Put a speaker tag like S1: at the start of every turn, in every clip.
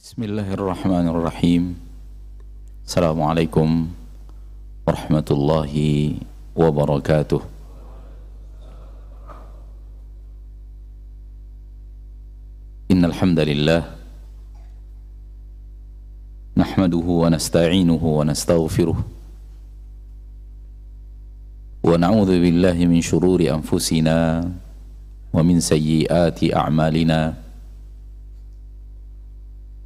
S1: Bismillahirrahmanirrahim. Assalamualaikum warahmatullahi wabarakatuh. Innal hamdalillah nahmaduhu wa nasta'inuhu wa nastaghfiruh wa na'udzu billahi min shururi anfusina wa min sayyiati a'malina.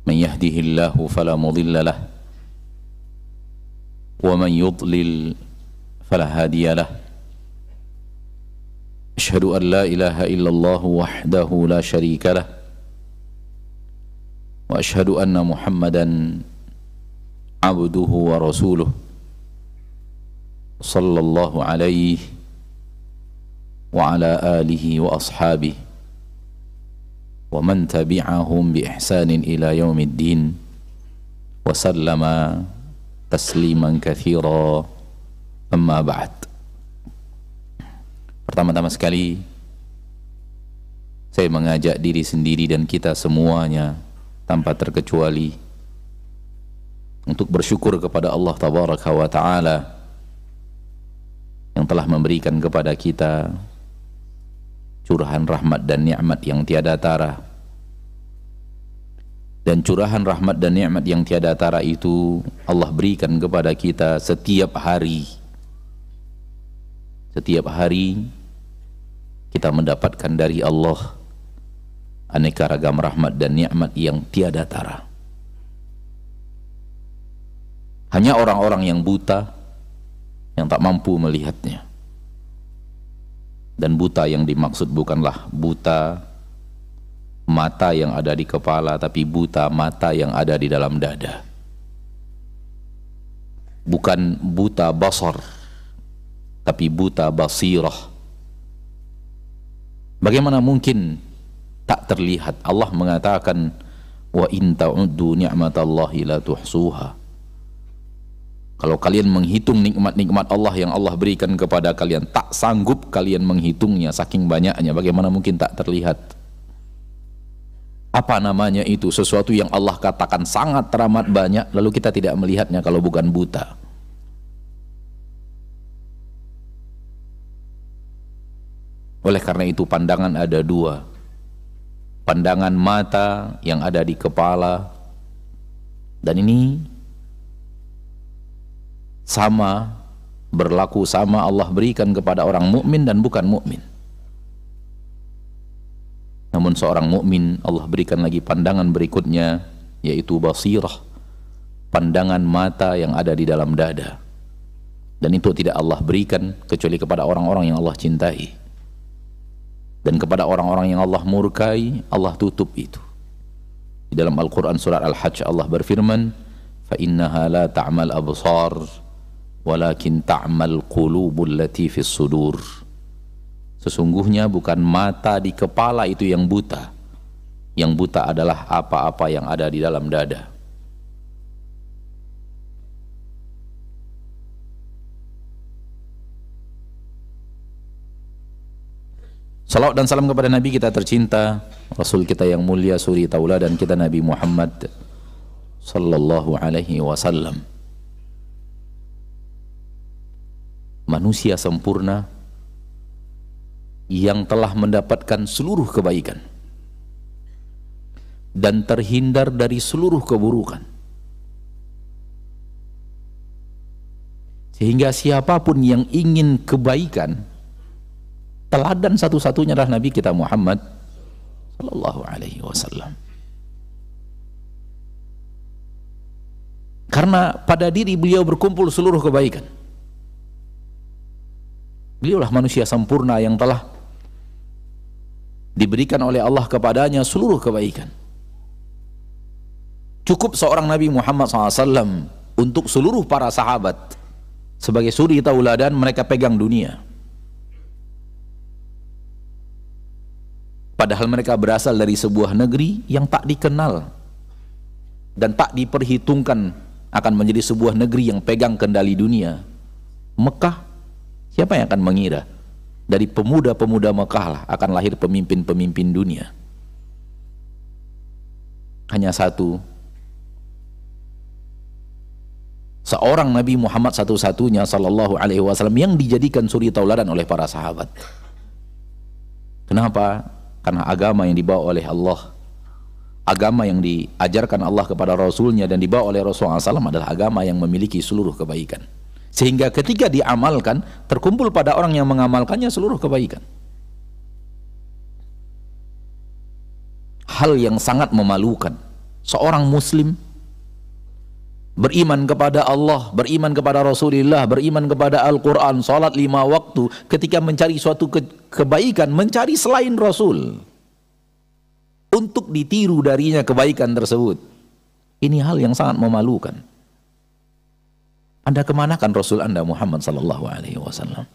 S1: من يهده الله فلا مضل له ومن يضلل فلا هادي له أشهد أن لا إله إلا الله وحده لا شريك له وأشهد أن محمدا عبده ورسوله صلى الله عليه وعلى آله وأصحابه ومن تبعهم بإحسان إلى يوم الدين وسلم تسليما كثيرا أما بعد. Pertama-tama sekali saya mengajak diri sendiri dan kita semuanya tanpa terkecuali untuk bersyukur kepada Allah Tabaraka wa Ta'ala yang telah memberikan kepada kita curahan rahmat dan nikmat yang tiada tara. Dan curahan rahmat dan nikmat yang tiada tara itu Allah berikan kepada kita setiap hari. Setiap hari kita mendapatkan dari Allah aneka ragam rahmat dan nikmat yang tiada tara. Hanya orang-orang yang buta yang tak mampu melihatnya. Dan buta yang dimaksud bukanlah buta mata yang ada di kepala, tapi buta mata yang ada di dalam dada. Bukan buta basar, tapi buta basirah. Bagaimana mungkin tak terlihat? Allah mengatakan, wa in ta'uddu ni'matallahi la tuhsuha. Kalau kalian menghitung nikmat-nikmat Allah yang Allah berikan kepada kalian, tak sanggup kalian menghitungnya saking banyaknya. Bagaimana mungkin tak terlihat? Apa namanya itu? Sesuatu yang Allah katakan sangat teramat banyak, lalu kita tidak melihatnya kalau bukan buta. Oleh karena itu pandangan ada dua. Pandangan mata yang ada di kepala, dan ini sama, berlaku sama Allah berikan kepada orang mukmin dan bukan mukmin. Namun seorang mukmin Allah berikan lagi pandangan berikutnya, yaitu basirah, pandangan mata yang ada di dalam dada. Dan itu tidak Allah berikan kecuali kepada orang-orang yang Allah cintai. Dan kepada orang-orang yang Allah murkai, Allah tutup itu. Di dalam Al-Quran surat Al-Hajj Allah berfirman, فَإِنَّهَا لَا تَعْمَلْ أَبْصَارِ walakin ta'mal qulubul lati fis sudur. Sesungguhnya bukan mata di kepala itu yang buta. Yang buta adalah apa-apa yang ada di dalam dada. Salawat dan salam kepada Nabi kita tercinta, Rasul kita yang mulia, suri tauladan kita Nabi Muhammad sallallahu alaihi wasallam. Manusia sempurna yang telah mendapatkan seluruh kebaikan dan terhindar dari seluruh keburukan, sehingga siapapun yang ingin kebaikan, teladan satu-satunya adalah Nabi kita Muhammad sallallahu alaihi wasallam. Karena pada diri beliau berkumpul seluruh kebaikan. Beliaulah manusia sempurna yang telah diberikan oleh Allah kepadanya seluruh kebaikan. Cukup seorang Nabi Muhammad SAW untuk seluruh para sahabat sebagai suri tauladan, mereka pegang dunia. Padahal mereka berasal dari sebuah negeri yang tak dikenal dan tak diperhitungkan akan menjadi sebuah negeri yang pegang kendali dunia. Mekah, siapa yang akan mengira dari pemuda-pemuda Mekah lah akan lahir pemimpin-pemimpin dunia? Hanya satu, seorang Nabi Muhammad satu-satunya sallallahu alaihi wasallam yang dijadikan suri tauladan oleh para sahabat. Kenapa? Karena agama yang dibawa oleh Allah, agama yang diajarkan Allah kepada Rasulnya dan dibawa oleh Rasulullah SAW adalah agama yang memiliki seluruh kebaikan. Sehingga ketika diamalkan, terkumpul pada orang yang mengamalkannya seluruh kebaikan. Hal yang sangat memalukan, seorang muslim beriman kepada Allah, beriman kepada Rasulullah, beriman kepada Al-Quran, salat 5 waktu, ketika mencari suatu kebaikan, mencari selain Rasul untuk ditiru darinya kebaikan tersebut. Ini hal yang sangat memalukan. Anda kemanakan Rasul Anda Muhammad sallallahu alaihi wasallam?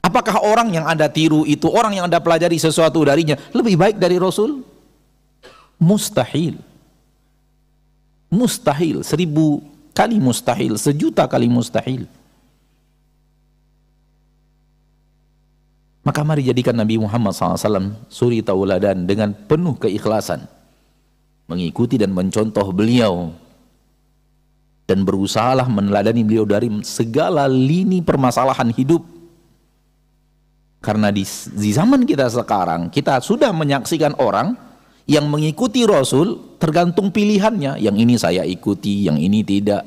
S1: Apakah orang yang Anda tiru itu, orang yang Anda pelajari sesuatu darinya lebih baik dari Rasul? Mustahil. Mustahil, 1000 kali mustahil, 1.000.000 kali mustahil. Maka mari jadikan Nabi Muhammad SAW suri tauladan dengan penuh keikhlasan, mengikuti dan mencontoh beliau, dan berusahalah meneladani beliau dari segala lini permasalahan hidup. Karena di zaman kita sekarang, kita sudah menyaksikan orang yang mengikuti Rasul tergantung pilihannya. Yang ini saya ikuti, yang ini tidak.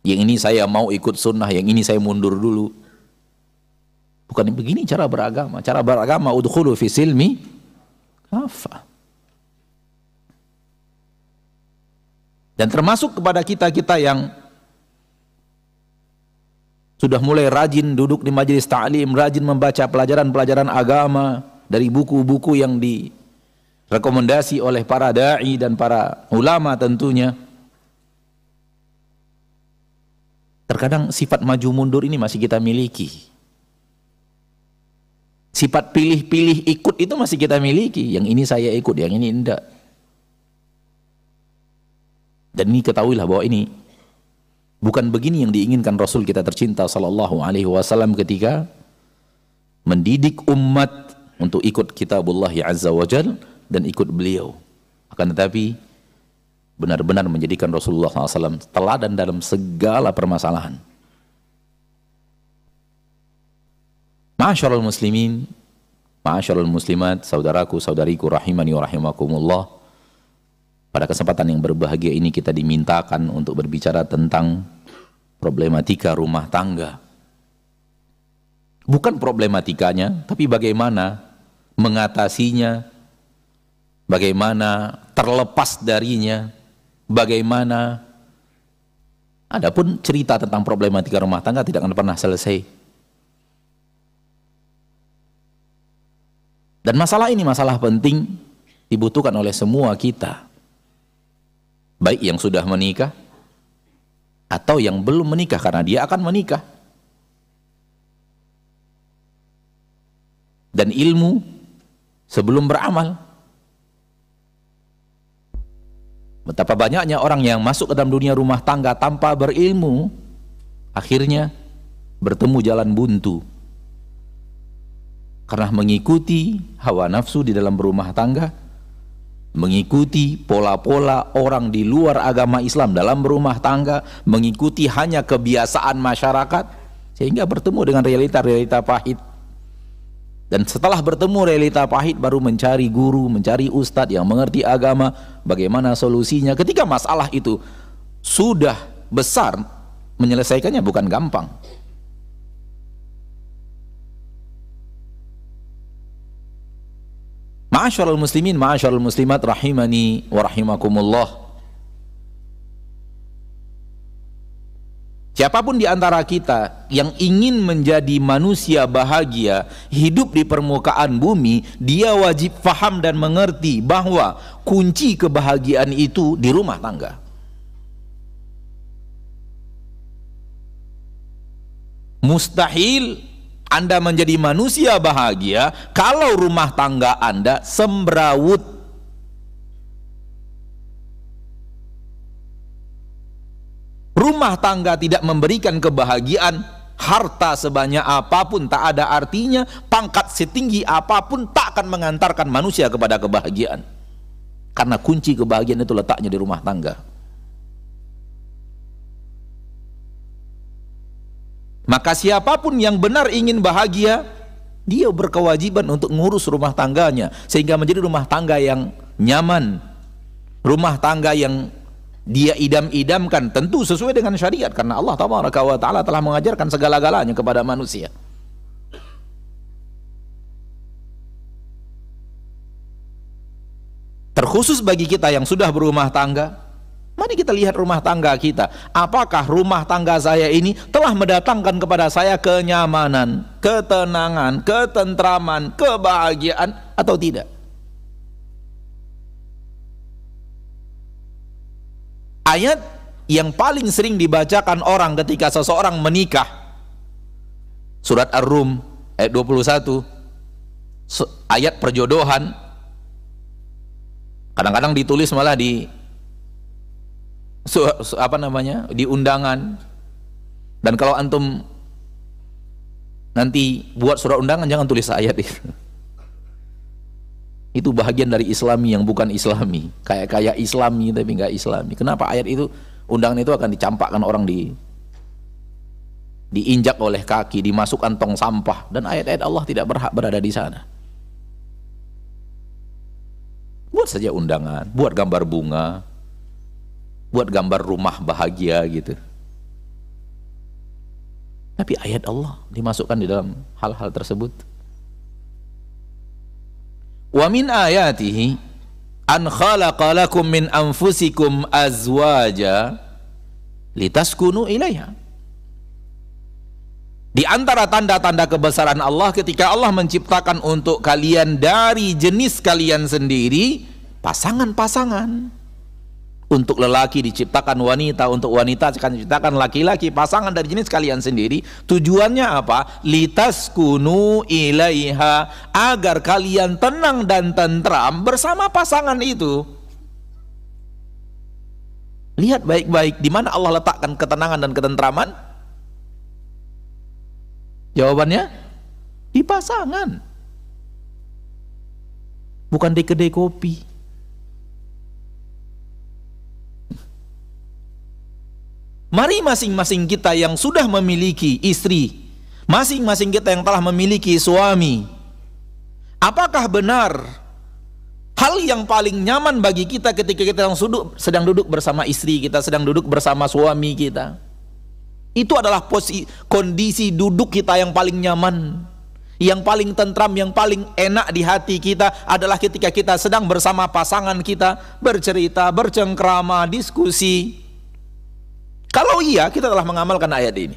S1: Yang ini saya mau ikut sunnah, yang ini saya mundur dulu. Bukan begini cara beragama. Cara beragama udkhulu fi silmi kafah. Dan termasuk kepada kita-kita yang sudah mulai rajin duduk di majelis ta'lim, rajin membaca pelajaran-pelajaran agama dari buku-buku yang direkomendasi oleh para da'i dan para ulama tentunya. Terkadang sifat maju mundur ini masih kita miliki. Sifat pilih-pilih ikut itu masih kita miliki. Yang ini saya ikut, yang ini enggak. Dan ini ketahuilah bahwa ini bukan begini yang diinginkan Rasul kita tercinta sallallahu alaihi wasallam ketika mendidik umat untuk ikut kitabullah azza wa jal dan ikut beliau. Akan tetapi benar-benar menjadikan Rasulullah SAW teladan dalam segala permasalahan. Ma'asyiral muslimin, ma'asyiral muslimat, saudaraku, saudariku rahimani wa rahimakumullah. Pada kesempatan yang berbahagia ini kita dimintakan untuk berbicara tentang problematika rumah tangga. Bukan problematikanya, tapi bagaimana mengatasinya, bagaimana terlepas darinya, bagaimana. Adapun cerita tentang problematika rumah tangga tidak akan pernah selesai. Dan masalah ini masalah penting, dibutuhkan oleh semua kita. Baik yang sudah menikah atau yang belum menikah, karena dia akan menikah. Dan ilmu sebelum beramal. Betapa banyaknya orang yang masuk ke dalam dunia rumah tangga tanpa berilmu, akhirnya bertemu jalan buntu. Karena mengikuti hawa nafsu di dalam berumah tangga, mengikuti pola-pola orang di luar agama Islam dalam berumah tangga, mengikuti hanya kebiasaan masyarakat, sehingga bertemu dengan realita-realita pahit. Dan setelah bertemu realita pahit, baru mencari guru, mencari ustadz yang mengerti agama, bagaimana solusinya. Ketika masalah itu sudah besar, menyelesaikannya bukan gampang. Ma'asyiral muslimin, ma'asyiral muslimat rahimani wa rahimakumullah. Siapapun di antara kita yang ingin menjadi manusia bahagia, hidup di permukaan bumi, dia wajib faham dan mengerti bahwa kunci kebahagiaan itu di rumah tangga. Mustahil Anda menjadi manusia bahagia kalau rumah tangga Anda semrawut. Rumah tangga tidak memberikan kebahagiaan, harta sebanyak apapun tak ada artinya, pangkat setinggi apapun tak akan mengantarkan manusia kepada kebahagiaan. Karena kunci kebahagiaan itu letaknya di rumah tangga. Maka siapapun yang benar ingin bahagia, dia berkewajiban untuk ngurus rumah tangganya sehingga menjadi rumah tangga yang nyaman, rumah tangga yang dia idam-idamkan, tentu sesuai dengan syariat, karena Allah Tabaraka wa Ta'ala telah mengajarkan segala-galanya kepada manusia. Terkhusus bagi kita yang sudah berumah tangga, mari kita lihat rumah tangga kita. Apakah rumah tangga saya ini telah mendatangkan kepada saya kenyamanan, ketenangan, ketentraman, kebahagiaan atau tidak? Ayat yang paling sering dibacakan orang ketika seseorang menikah, surat Ar-Rum ayat 21, ayat perjodohan. Kadang-kadang ditulis malah di di undangan. Dan kalau antum nanti buat surat undangan, jangan tulis ayat itu. Itu bahagian dari Islami yang bukan Islami, kayak Islami tapi nggak Islami. Kenapa ayat itu, undangan itu akan dicampakkan orang, diinjak oleh kaki, dimasukkan tong sampah, dan ayat-ayat Allah tidak berhak berada di sana. Buat saja undangan, buat gambar bunga, buat gambar rumah bahagia gitu. Tapi ayat Allah dimasukkan di dalam hal-hal tersebut. Wa min ayatihi an khalaqa lakum min anfusikum azwaja litaskunu ilaiha. Di antara tanda-tanda kebesaran Allah ketika Allah menciptakan untuk kalian dari jenis kalian sendiri pasangan-pasangan. Untuk lelaki diciptakan wanita, untuk wanita akan diciptakan laki-laki, pasangan dari jenis kalian sendiri. Tujuannya apa? Litaskunu ilaiha, agar kalian tenang dan tentram bersama pasangan itu. Lihat baik-baik di mana Allah letakkan ketenangan dan ketentraman. Jawabannya di pasangan, bukan di kedai kopi. Mari masing-masing kita yang sudah memiliki istri, masing-masing kita yang telah memiliki suami, apakah benar hal yang paling nyaman bagi kita ketika kita sedang duduk bersama istri kita, sedang duduk bersama suami kita, itu adalah kondisi duduk kita yang paling nyaman, yang paling tentram, yang paling enak di hati kita adalah ketika kita sedang bersama pasangan kita, bercerita, bercengkrama, diskusi. Kalau iya, kita telah mengamalkan ayat ini.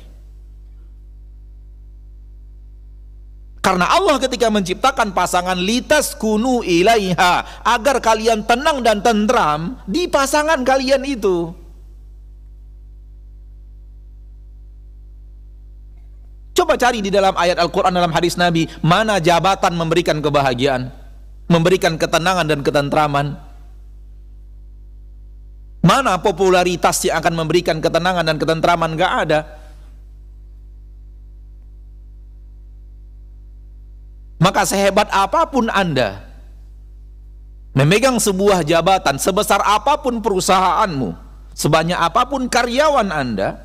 S1: Karena Allah ketika menciptakan pasangan, litaskunu ilaiha, agar kalian tenang dan tentram di pasangan kalian itu. Coba cari di dalam ayat Al-Quran, dalam hadis Nabi, mana jabatan memberikan kebahagiaan, memberikan ketenangan dan ketentraman. Mana popularitas yang akan memberikan ketenangan dan ketentraman? Gak ada. Maka sehebat apapun Anda memegang sebuah jabatan, sebesar apapun perusahaanmu, sebanyak apapun karyawan Anda,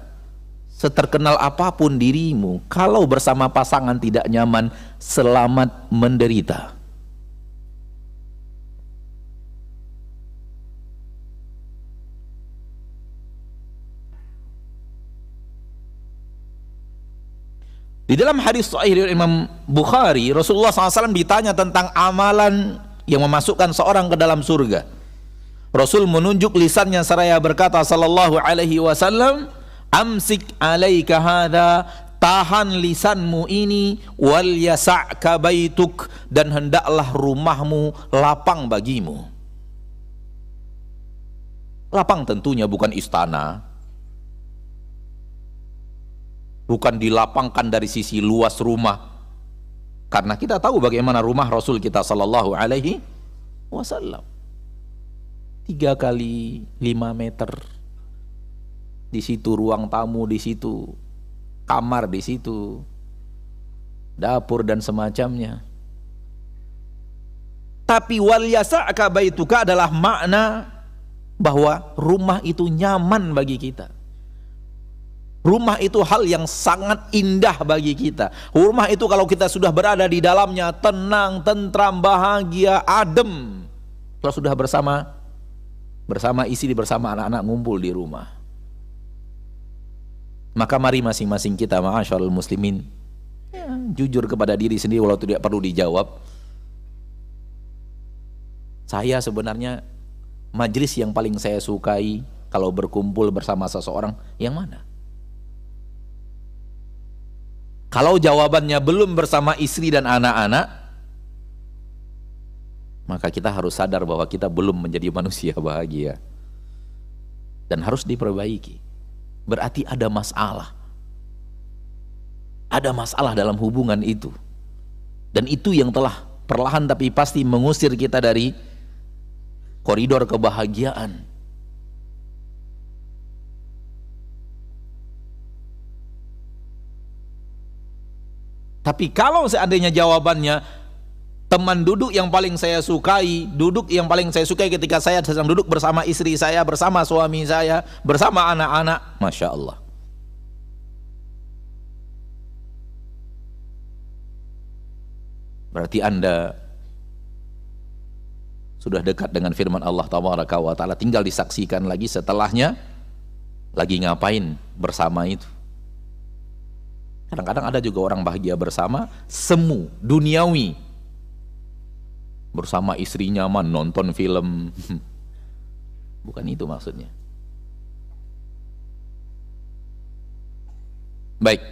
S1: seterkenal apapun dirimu, kalau bersama pasangan tidak nyaman, selamat menderita. Di dalam hadis sahih dari Imam Bukhari, Rasulullah SAW ditanya tentang amalan yang memasukkan seorang ke dalam surga. Rasul menunjuk lisannya seraya berkata sallallahu alaihi wasallam, amsik alaika hadha, tahan lisanmu ini, wal yasa'ka baituk, dan hendaklah rumahmu lapang bagimu. Lapang tentunya bukan istana, bukan dilapangkan dari sisi luas rumah, karena kita tahu bagaimana rumah Rasul kita sallallahu alaihi wasallam, 3 kali 5 meter. Di situ ruang tamu, di situ kamar, di situ dapur dan semacamnya. Tapi wal yasa'ka baituka adalah makna bahwa rumah itu nyaman bagi kita. Rumah itu hal yang sangat indah bagi kita. Rumah itu kalau kita sudah berada di dalamnya, tenang, tentram, bahagia, adem. Kalau sudah bersama istri, bersama anak-anak ngumpul di rumah. Maka mari masing-masing kita, ma'asyarul muslimin, ya, jujur kepada diri sendiri walau tidak perlu dijawab. Saya sebenarnya majelis yang paling saya sukai kalau berkumpul bersama seseorang yang mana? Kalau jawabannya belum bersama istri dan anak-anak, maka kita harus sadar bahwa kita belum menjadi manusia bahagia dan harus diperbaiki. Berarti ada masalah. Ada masalah dalam hubungan itu. Dan itu yang telah perlahan tapi pasti mengusir kita dari koridor kebahagiaan. Tapi kalau seandainya jawabannya teman duduk yang paling saya sukai, duduk yang paling saya sukai ketika saya sedang duduk bersama istri saya, bersama suami saya, bersama anak-anak, Masya Allah. Berarti Anda sudah dekat dengan firman Allah Tabaraka wa Ta'ala, tinggal disaksikan lagi setelahnya lagi ngapain bersama itu. Kadang-kadang ada juga orang bahagia bersama, semu, duniawi. Bersama istri nyaman, nonton film. Bukan itu maksudnya. Baik.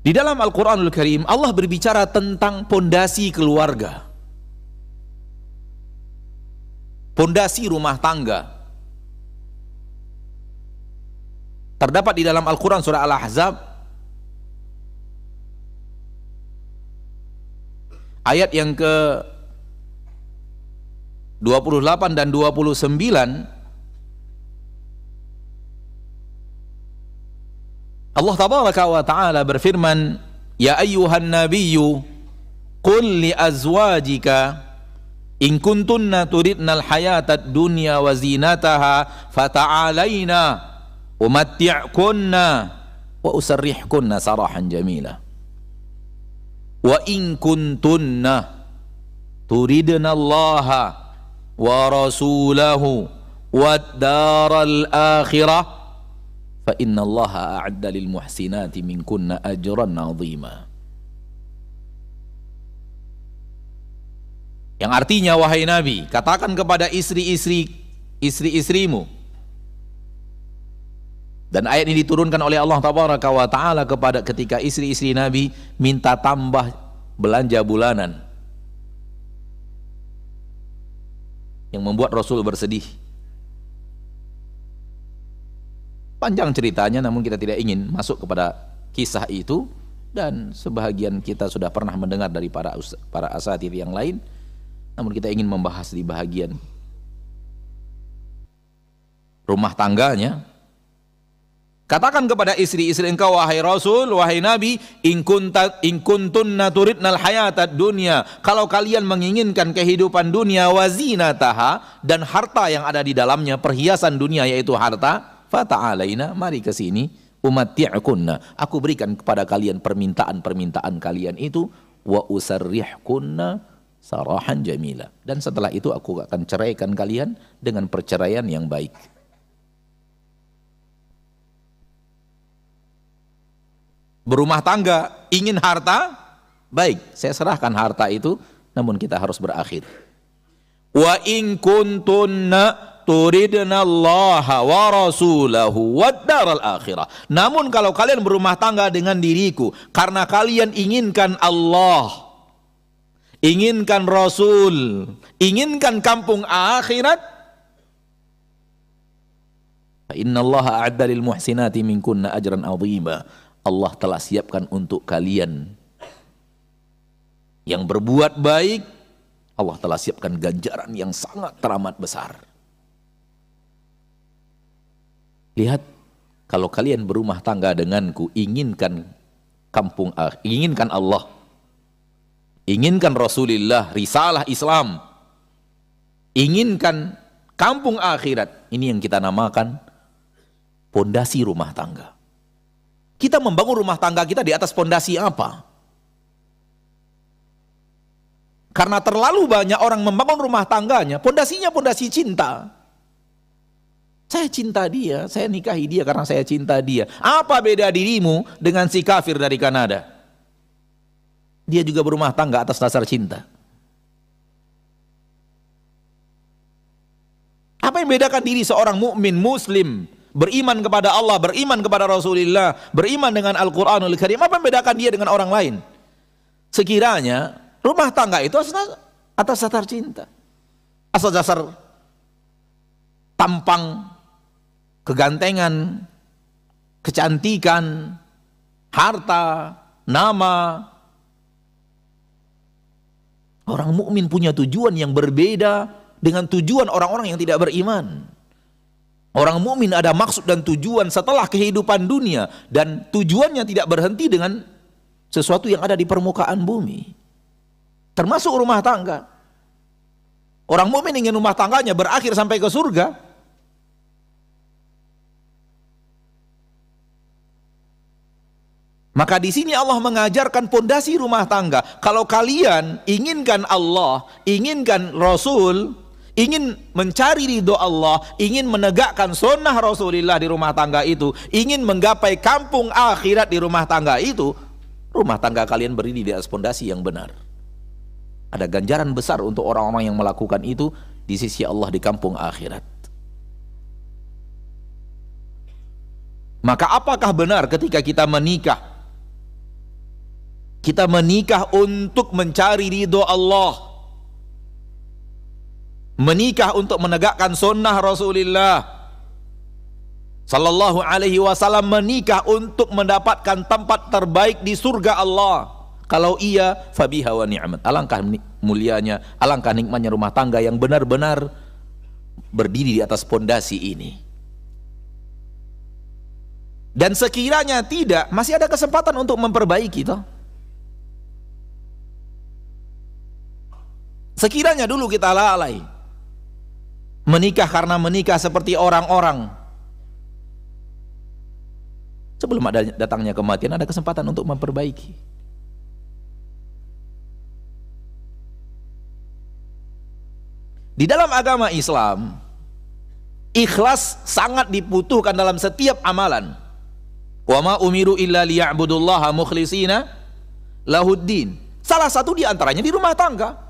S1: Di dalam Al-Quranul Karim, Allah berbicara tentang pondasi keluarga. Pondasi rumah tangga. Terdapat di dalam Al-Quran surah Al-Ahzab ayat yang ke 28 dan 29. Allah Tabaraka wa Ta'ala berfirman, ya ayyuhan nabiyyu qul li azwajika in kuntunna turidnal hayatad dunya wa zinataha fata'alaina umatti'kunna wa usarrihkunna sarahan jamila wa in kuntunna turidna Allaha wa rasulahu wad daral akhirah fa inna Allaha a'adda lil muhsinati minkunna ajran 'azima. Yang artinya, wahai Nabi, katakan kepada istri-istrimu. Dan ayat ini diturunkan oleh Allah Tabaraka wa Ta'ala kepada ketika istri-istri Nabi minta tambah belanja bulanan, yang membuat Rasul bersedih. Panjang ceritanya, namun kita tidak ingin masuk kepada kisah itu, dan sebahagian kita sudah pernah mendengar dari para asatidz yang lain, namun kita ingin membahas di bahagian rumah tangganya. Katakan kepada istri-istri engkau, wahai Rasul, wahai Nabi, in kuntunna turidnal hayatad dunya, kalau kalian menginginkan kehidupan dunia, wazinataha, dan harta yang ada di dalamnya, perhiasan dunia yaitu harta, fata'alaina, mari ke sini, umatti'kunna, aku berikan kepada kalian permintaan-permintaan kalian itu, wa usarrihkunna sarahan jamila, dan setelah itu aku akan ceraikan kalian dengan perceraian yang baik. Berumah tangga, ingin harta, baik, saya serahkan harta itu, namun kita harus berakhir. Wa in kuntunna turidna Allaha wa rasulahu wad daral akhirah. Namun kalau kalian berumah tangga dengan diriku karena kalian inginkan Allah, inginkan Rasul, inginkan kampung akhirat, fa innallaha a'adda lil muhsinati minkunna ajran 'azima. Allah telah siapkan untuk kalian yang berbuat baik, Allah telah siapkan ganjaran yang sangat teramat besar. Lihat, kalau kalian berumah tangga denganku, inginkan kampung inginkan Allah, inginkan Rasulullah, risalah Islam, inginkan kampung akhirat, ini yang kita namakan pondasi rumah tangga. Kita membangun rumah tangga kita di atas pondasi apa? Karena terlalu banyak orang membangun rumah tangganya, pondasinya pondasi cinta. Saya cinta dia, saya nikahi dia karena saya cinta dia. Apa beda dirimu dengan si kafir dari Kanada? Dia juga berumah tangga atas dasar cinta. Apa yang bedakan diri seorang mukmin muslim, beriman kepada Allah, beriman kepada Rasulullah, beriman dengan Al-Quranul Karim? Apa yang bedakan dia dengan orang lain? Sekiranya rumah tangga itu atas dasar cinta, atas dasar tampang, kegantengan, kecantikan, harta, nama. Orang mukmin punya tujuan yang berbeda dengan tujuan orang-orang yang tidak beriman. Orang mukmin ada maksud dan tujuan setelah kehidupan dunia, dan tujuannya tidak berhenti dengan sesuatu yang ada di permukaan bumi, termasuk rumah tangga. Orang mukmin ingin rumah tangganya berakhir sampai ke surga. Maka di sini Allah mengajarkan pondasi rumah tangga. Kalau kalian inginkan Allah, inginkan Rasul, ingin mencari ridho Allah, ingin menegakkan sunnah Rasulullah di rumah tangga itu, ingin menggapai kampung akhirat di rumah tangga itu, rumah tangga kalian berdiri di atas pondasi yang benar. Ada ganjaran besar untuk orang-orang yang melakukan itu di sisi Allah di kampung akhirat. Maka apakah benar ketika kita menikah, kita menikah untuk mencari ridho Allah, menikah untuk menegakkan sunnah Rasulullah Sallallahu Alaihi Wasallam, menikah untuk mendapatkan tempat terbaik di surga Allah? Kalau iya, fabiha wa ni'mat. Alangkah mulianya, alangkah nikmatnya rumah tangga yang benar-benar berdiri di atas pondasi ini. Dan sekiranya tidak, masih ada kesempatan untuk memperbaiki toh. Sekiranya dulu kita lalai menikah karena menikah seperti orang-orang, sebelum ada datangnya kematian ada kesempatan untuk memperbaiki. Di dalam agama Islam, ikhlas sangat dibutuhkan dalam setiap amalan. Wa ma umiru illa liya'budullaha mukhlishina lahuddin. Salah satu di antaranya di rumah tangga.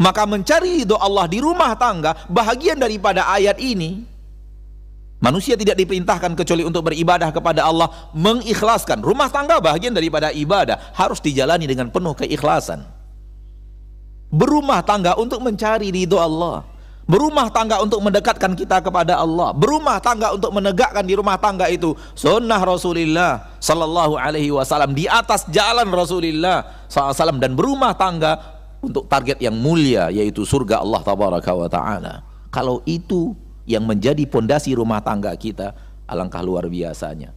S1: Maka mencari ridho Allah di rumah tangga bahagian daripada ayat ini. Manusia tidak diperintahkan kecuali untuk beribadah kepada Allah, mengikhlaskan. Rumah tangga bahagian daripada ibadah, harus dijalani dengan penuh keikhlasan. Berumah tangga untuk mencari ridho Allah, berumah tangga untuk mendekatkan kita kepada Allah, berumah tangga untuk menegakkan di rumah tangga itu sunnah Rasulullah Sallallahu Alaihi Wasallam, di atas jalan Rasulullah SAW, dan berumah tangga untuk target yang mulia, yaitu surga Allah Tabaraka wa Ta'ala. Kalau itu yang menjadi pondasi rumah tangga kita, alangkah luar biasanya.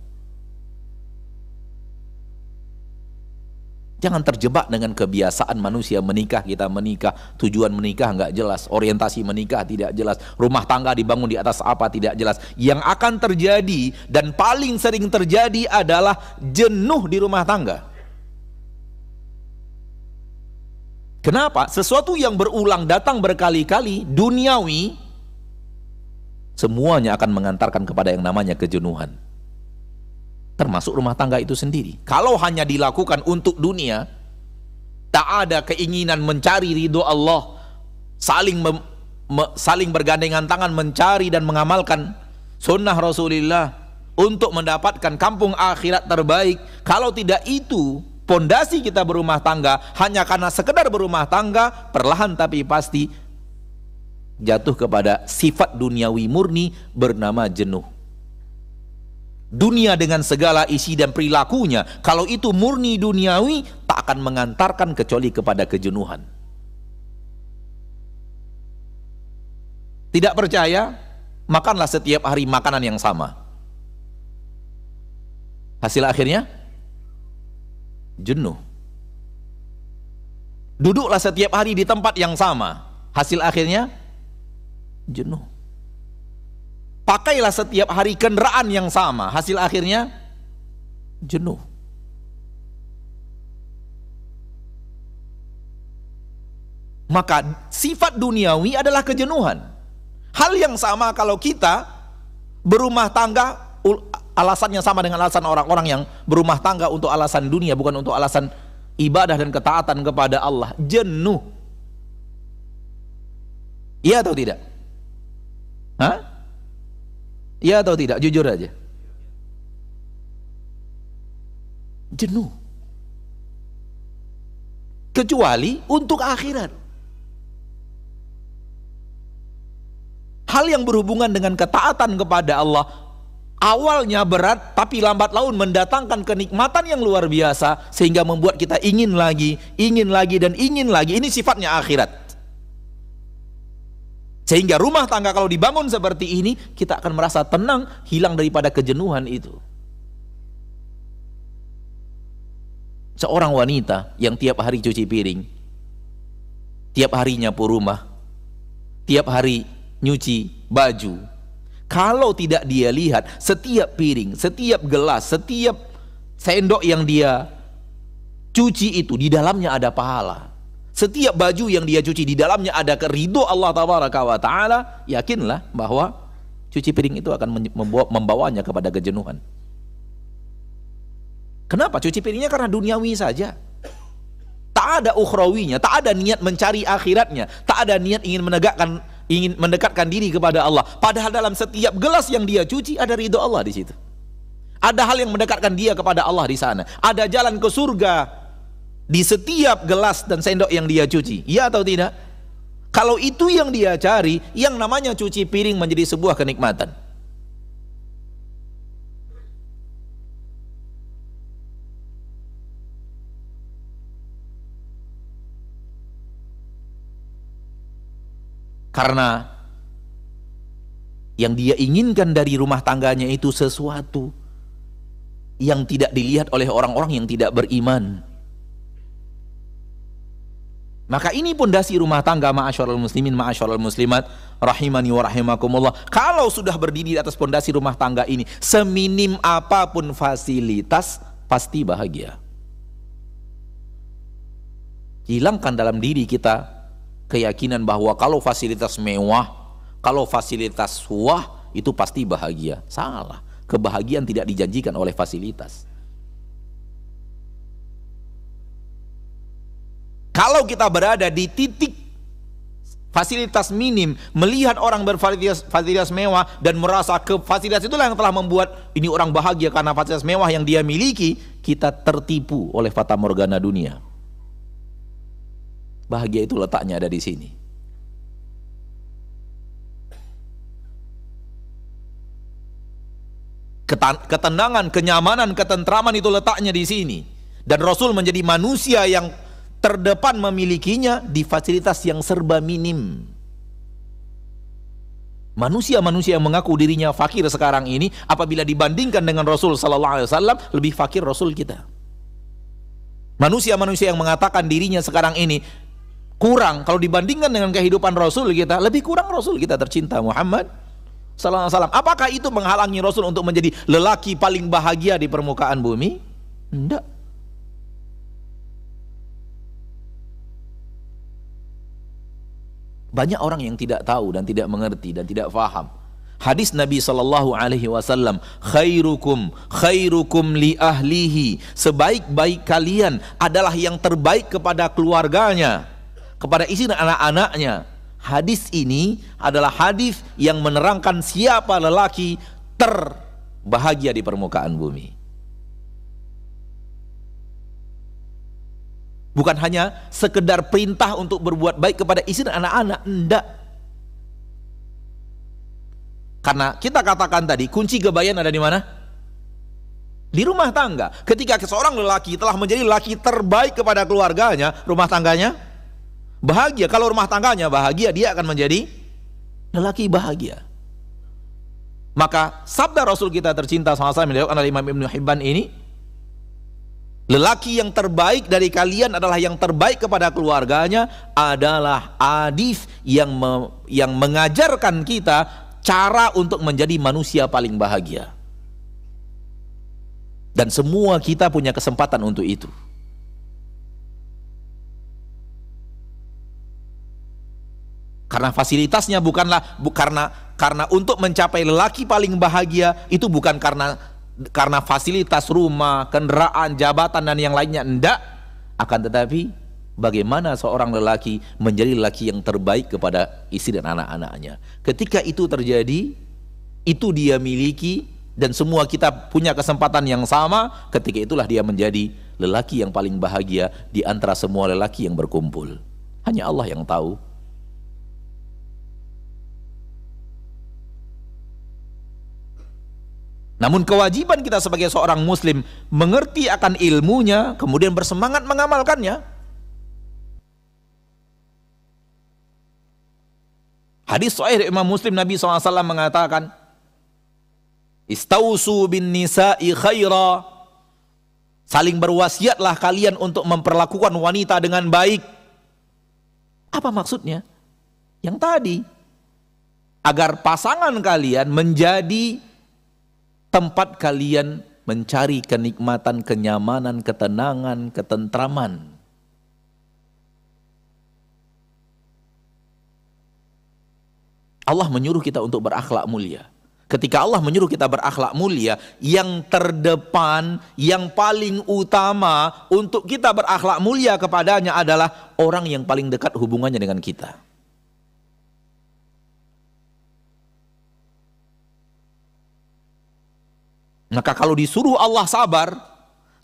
S1: Jangan terjebak dengan kebiasaan manusia menikah, kita menikah, tujuan menikah nggak jelas, orientasi menikah tidak jelas, rumah tangga dibangun di atas apa tidak jelas. Yang akan terjadi dan paling sering terjadi adalah jenuh di rumah tangga. Kenapa? Sesuatu yang berulang datang berkali-kali, duniawi, semuanya akan mengantarkan kepada yang namanya kejenuhan. Termasuk rumah tangga itu sendiri. Kalau hanya dilakukan untuk dunia, tak ada keinginan mencari ridho Allah, saling bergandengan tangan mencari dan mengamalkan sunnah Rasulullah untuk mendapatkan kampung akhirat terbaik. Kalau tidak itu, pondasi kita berumah tangga hanya karena sekedar berumah tangga, perlahan tapi pasti jatuh kepada sifat duniawi murni bernama jenuh. Dunia dengan segala isi dan perilakunya, kalau itu murni duniawi, tak akan mengantarkan kecuali kepada kejenuhan. Tidak percaya? Makanlah setiap hari makanan yang sama. Hasil akhirnya jenuh. Duduklah setiap hari di tempat yang sama, hasil akhirnya jenuh. Pakailah setiap hari kendaraan yang sama, hasil akhirnya jenuh. Maka sifat duniawi adalah kejenuhan. Hal yang sama kalau kita berumah tangga, alasannya sama dengan alasan orang-orang yang berumah tangga untuk alasan dunia, bukan untuk alasan ibadah dan ketaatan kepada Allah. Jenuh. Iya atau tidak? Hah? Iya atau tidak? Jujur aja. Jenuh. Kecuali untuk akhirat. Hal yang berhubungan dengan ketaatan kepada Allah awalnya berat, tapi lambat laun mendatangkan kenikmatan yang luar biasa, sehingga membuat kita ingin lagi, dan ingin lagi. Ini sifatnya akhirat. Sehingga rumah tangga kalau dibangun seperti ini, kita akan merasa tenang, hilang daripada kejenuhan itu. Seorang wanita yang tiap hari cuci piring, tiap hari nyapu rumah, tiap hari nyuci baju, kalau tidak dia lihat setiap piring, setiap gelas, setiap sendok yang dia cuci itu di dalamnya ada pahala, setiap baju yang dia cuci di dalamnya ada keridho Allah tabaraka wa taala, yakinlah bahwa cuci piring itu akan membawanya kepada kejenuhan. Kenapa? Cuci piringnya karena duniawi saja, tak ada ukhrawinya, tak ada niat mencari akhiratnya, tak ada niat ingin mendekatkan diri kepada Allah. Padahal dalam setiap gelas yang dia cuci ada ridho Allah di situ. Ada hal yang mendekatkan dia kepada Allah di sana. Ada jalan ke surga di setiap gelas dan sendok yang dia cuci. Iya atau tidak? Kalau itu yang dia cari, yang namanya cuci piring menjadi sebuah kenikmatan. Karena yang dia inginkan dari rumah tangganya itu sesuatu yang tidak dilihat oleh orang-orang yang tidak beriman. Maka ini pondasi rumah tangga, ma'asyiral muslimin, ma'asyiral muslimat, rahimani wa rahimakumullah. Kalau sudah berdiri di atas pondasi rumah tangga ini, seminim apapun fasilitas, pasti bahagia. Hilangkan dalam diri kita keyakinan bahwa kalau fasilitas mewah, kalau fasilitas wah, itu pasti bahagia. Salah. Kebahagiaan tidak dijanjikan oleh fasilitas. Kalau kita berada di titik fasilitas minim, melihat orang berfasilitas mewah dan merasa ke fasilitas itulah yang telah membuat ini orang bahagia karena fasilitas mewah yang dia miliki, kita tertipu oleh fata morgana dunia. Bahagia itu letaknya ada di sini. Ketenangan, kenyamanan, ketentraman itu letaknya di sini. Dan Rasul menjadi manusia yang terdepan memilikinya di fasilitas yang serba minim. Manusia-manusia yang mengaku dirinya fakir sekarang ini, apabila dibandingkan dengan Rasul sallallahu alaihi wasallam, lebih fakir Rasul kita. Manusia-manusia yang mengatakan dirinya sekarang ini kurang kalau dibandingkan dengan kehidupan Rasul kita, lebih kurang Rasul kita tercinta Muhammad sallallahu alaihi wasallam. Apakah itu menghalangi Rasul untuk menjadi lelaki paling bahagia di permukaan bumi? Tidak. Banyak orang yang tidak tahu dan tidak mengerti dan tidak faham hadis Nabi sallallahu alaihi wasallam, khairukum li ahlihi, sebaik-baik kalian adalah yang terbaik kepada keluarganya, kepada istri dan anak-anaknya. Hadis ini adalah hadis yang menerangkan siapa lelaki terbahagia di permukaan bumi. Bukan hanya sekedar perintah untuk berbuat baik kepada istri dan anak-anak, enggak. Karena kita katakan tadi, kunci kebahagiaan ada di mana? Di rumah tangga. Ketika seorang lelaki telah menjadi lelaki terbaik kepada keluarganya, rumah tangganya bahagia. Kalau rumah tangganya bahagia, dia akan menjadi lelaki bahagia. Maka sabda Rasul kita tercinta SAW yang diriwayatkan oleh Imam Ibnu Hibban ini, lelaki yang terbaik dari kalian adalah yang terbaik kepada keluarganya, adalah hadis yang mengajarkan kita cara untuk menjadi manusia paling bahagia. Dan semua kita punya kesempatan untuk itu. Karena fasilitasnya bukanlah karena untuk mencapai lelaki paling bahagia itu bukan karena fasilitas rumah, kendaraan, jabatan dan yang lainnya, enggak. Akan tetapi bagaimana seorang lelaki menjadi lelaki yang terbaik kepada istri dan anak-anaknya. Ketika itu terjadi, itu dia miliki dan semua kita punya kesempatan yang sama, ketika itulah dia menjadi lelaki yang paling bahagia di antara semua lelaki yang berkumpul. Hanya Allah yang tahu. Namun kewajiban kita sebagai seorang muslim mengerti akan ilmunya, kemudian bersemangat mengamalkannya. Hadis sahih Imam Muslim, Nabi SAW mengatakan, Istausu bin nisa'i khaira. Saling berwasiatlah kalian untuk memperlakukan wanita dengan baik. Apa maksudnya? Yang tadi, agar pasangan kalian menjadi tempat kalian mencari kenikmatan, kenyamanan, ketenangan, ketentraman. Allah menyuruh kita untuk berakhlak mulia. Ketika Allah menyuruh kita berakhlak mulia, yang terdepan, yang paling utama untuk kita berakhlak mulia kepadanya adalah orang yang paling dekat hubungannya dengan kita. Maka kalau disuruh Allah sabar,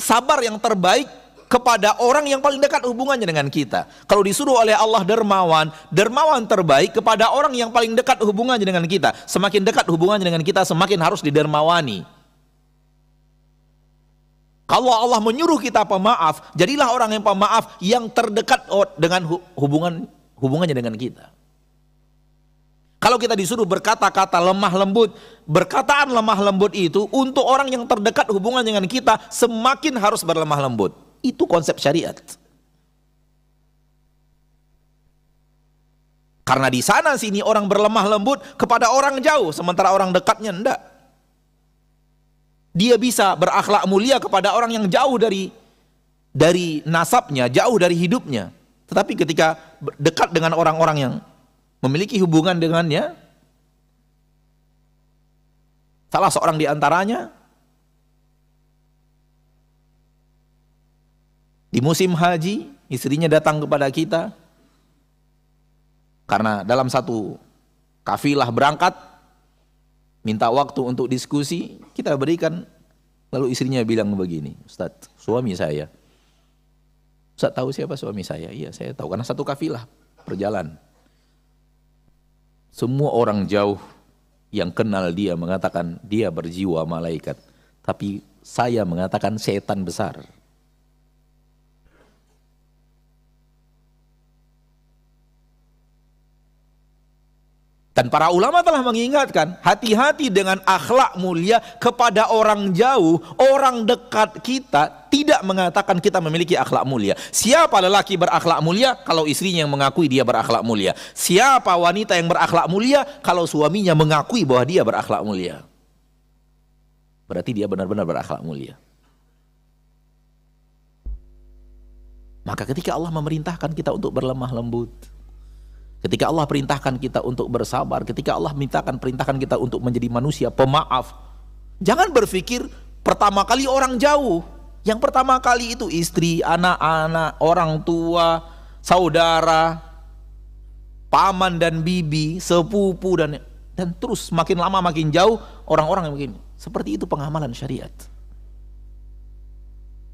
S1: sabar yang terbaik kepada orang yang paling dekat hubungannya dengan kita. Kalau disuruh oleh Allah dermawan, dermawan terbaik kepada orang yang paling dekat hubungannya dengan kita. Semakin dekat hubungannya dengan kita, semakin harus didermawani. Kalau Allah menyuruh kita pemaaf, jadilah orang yang pemaaf yang terdekat dengan hubungannya dengan kita. Kalau kita disuruh berkata-kata lemah lembut, berkataan lemah lembut itu untuk orang yang terdekat hubungan dengan kita semakin harus berlemah lembut. Itu konsep syariat. Karena di sana sini orang berlemah lembut kepada orang jauh, sementara orang dekatnya enggak. Dia bisa berakhlak mulia kepada orang yang jauh dari nasabnya, jauh dari hidupnya. Tetapi ketika dekat dengan orang-orang yang memiliki hubungan dengannya, salah seorang di antaranya di musim haji, istrinya datang kepada kita karena dalam satu kafilah berangkat, minta waktu untuk diskusi, kita berikan. Lalu istrinya bilang begini, Ustaz, suami saya. Ustaz tahu siapa suami saya? Iya, saya tahu, karena satu kafilah berjalan. Semua orang jauh yang kenal dia mengatakan dia berjiwa malaikat, tapi saya mengatakan setan besar. Dan para ulama telah mengingatkan, hati-hati dengan akhlak mulia kepada orang jauh, orang dekat kita tidak mengatakan kita memiliki akhlak mulia. Siapa lelaki berakhlak mulia? Kalau istrinya yang mengakui dia berakhlak mulia. Siapa wanita yang berakhlak mulia? Kalau suaminya mengakui bahwa dia berakhlak mulia. Berarti dia benar-benar berakhlak mulia. Maka ketika Allah memerintahkan kita untuk berlemah lembut, ketika Allah perintahkan kita untuk bersabar, ketika Allah perintahkan kita untuk menjadi manusia pemaaf, jangan berpikir pertama kali orang jauh. Yang pertama kali itu istri, anak-anak, orang tua, saudara, paman dan bibi, sepupu dan terus makin lama makin jauh orang-orang yang begini. Seperti itu pengamalan syariat.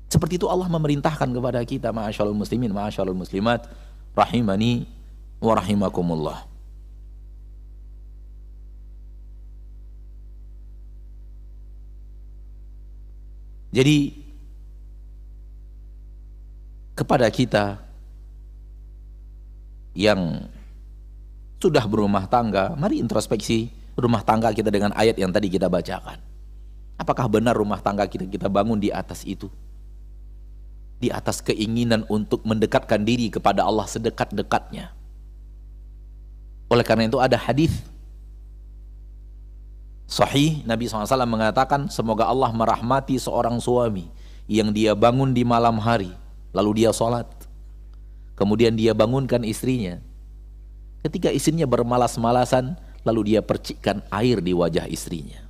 S1: Seperti itu Allah memerintahkan kepada kita, ma'asyarul muslimin, ma'asyarul muslimat, rahimani wa rahimakumullah. Jadi kepada kita yang sudah berumah tangga, mari introspeksi rumah tangga kita dengan ayat yang tadi kita bacakan. Apakah benar rumah tangga kita bangun di atas itu? Di atas keinginan untuk mendekatkan diri kepada Allah sedekat-dekatnya. Oleh karena itu ada hadis Sahih, Nabi SAW mengatakan, semoga Allah merahmati seorang suami yang dia bangun di malam hari, lalu dia sholat, kemudian dia bangunkan istrinya. Ketika istrinya bermalas-malasan, lalu dia percikkan air di wajah istrinya.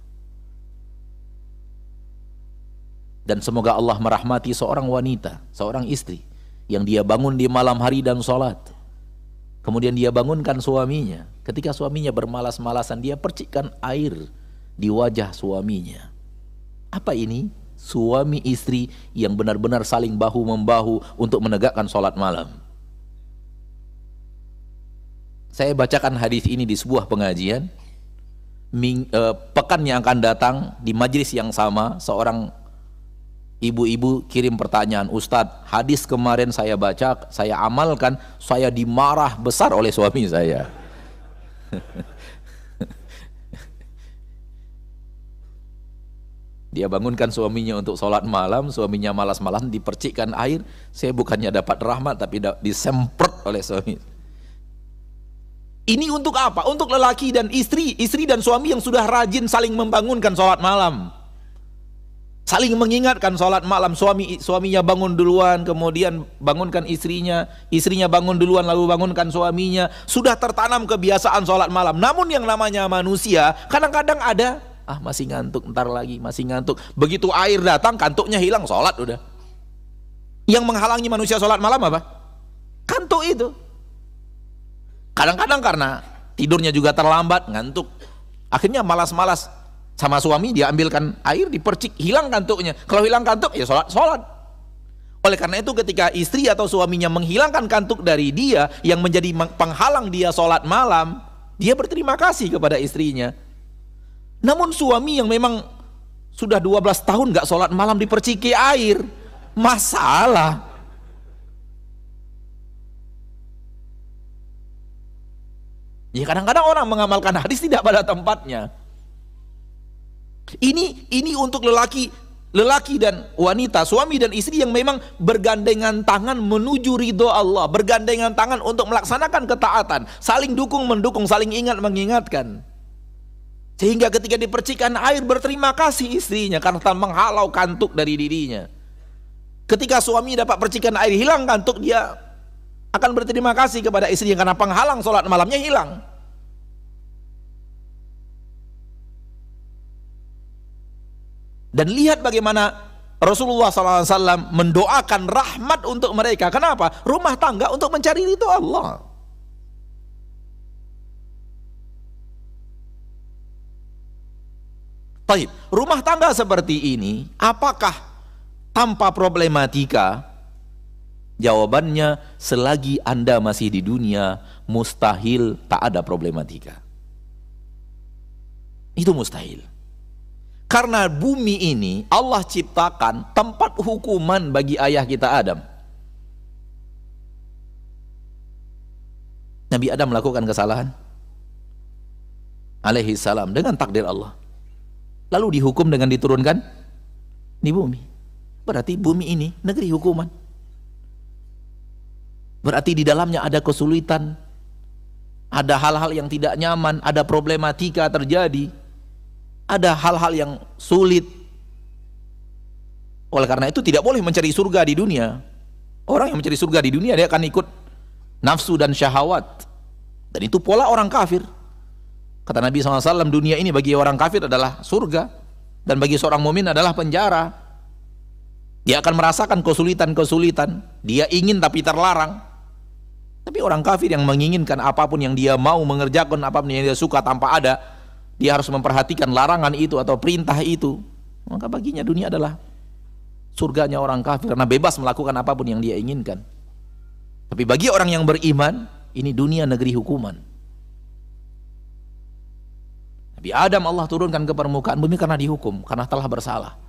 S1: Dan semoga Allah merahmati seorang wanita, seorang istri, yang dia bangun di malam hari dan sholat, kemudian dia bangunkan suaminya. Ketika suaminya bermalas-malasan, dia percikkan air di wajah suaminya. Apa ini? Suami istri yang benar-benar saling bahu-membahu untuk menegakkan sholat malam. Saya bacakan hadis ini di sebuah pengajian. Pekan yang akan datang di majelis yang sama, seorang ibu-ibu kirim pertanyaan, Ustadz, hadis kemarin saya baca, saya amalkan, saya dimarah besar oleh suami saya. Dia bangunkan suaminya untuk sholat malam, suaminya malas-malasan, dipercikkan air. Saya bukannya dapat rahmat, tapi disemprot oleh suami. Ini untuk apa? Untuk lelaki dan istri, istri dan suami yang sudah rajin saling membangunkan sholat malam, saling mengingatkan sholat malam. Suaminya bangun duluan, kemudian bangunkan istrinya, istrinya bangun duluan lalu bangunkan suaminya. Sudah tertanam kebiasaan sholat malam. Namun yang namanya manusia kadang-kadang ada, masih ngantuk, ntar lagi, masih ngantuk. Begitu air datang, kantuknya hilang, sholat udah. Yang menghalangi manusia sholat malam apa? Kantuk itu. Kadang-kadang karena tidurnya juga terlambat, ngantuk, akhirnya malas-malas sama suami, dia ambilkan air, dipercik, hilang kantuknya. Kalau hilang kantuk, ya sholat. Oleh karena itu ketika istri atau suaminya menghilangkan kantuk dari dia yang menjadi penghalang dia sholat malam, dia berterima kasih kepada istrinya. Namun suami yang memang sudah 12 tahun gak sholat malam diperciki air, masalah. Ya kadang-kadang orang mengamalkan hadis tidak pada tempatnya. Ini untuk lelaki dan wanita, suami dan istri yang memang bergandengan tangan menuju ridho Allah, bergandengan tangan untuk melaksanakan ketaatan, saling dukung mendukung, saling ingat mengingatkan. Sehingga ketika dipercikan air berterima kasih istrinya karena tak menghalau kantuk dari dirinya. Ketika suami dapat percikan air hilang kantuk, dia akan berterima kasih kepada istrinya karena penghalang sholat malamnya hilang. Dan lihat bagaimana Rasulullah SAW mendoakan rahmat untuk mereka. Kenapa? Rumah tangga untuk mencari ridho Allah. Baik, rumah tangga seperti ini apakah tanpa problematika? Jawabannya, selagi Anda masih di dunia, mustahil tak ada problematika. Itu mustahil. Karena bumi ini Allah ciptakan tempat hukuman bagi ayah kita Adam. Nabi Adam melakukan kesalahan alaihi salam dengan takdir Allah, lalu dihukum dengan diturunkan di bumi. Berarti bumi ini negeri hukuman. Berarti di dalamnya ada kesulitan, ada hal-hal yang tidak nyaman, ada problematika terjadi, ada hal-hal yang sulit. Oleh karena itu tidak boleh mencari surga di dunia. Orang yang mencari surga di dunia dia akan ikut nafsu dan syahwat. Dan itu pola orang kafir. Kata Nabi SAW, dunia ini bagi orang kafir adalah surga, dan bagi seorang mumin adalah penjara. Dia akan merasakan kesulitan-kesulitan. Dia ingin tapi terlarang. Tapi orang kafir yang menginginkan apapun yang dia mau, mengerjakan apapun yang dia suka tanpa ada, dia harus memperhatikan larangan itu atau perintah itu, maka baginya dunia adalah surganya orang kafir karena bebas melakukan apapun yang dia inginkan. Tapi bagi orang yang beriman, ini dunia negeri hukuman. Nabi Adam Allah turunkan ke permukaan bumi karena dihukum, karena telah bersalah.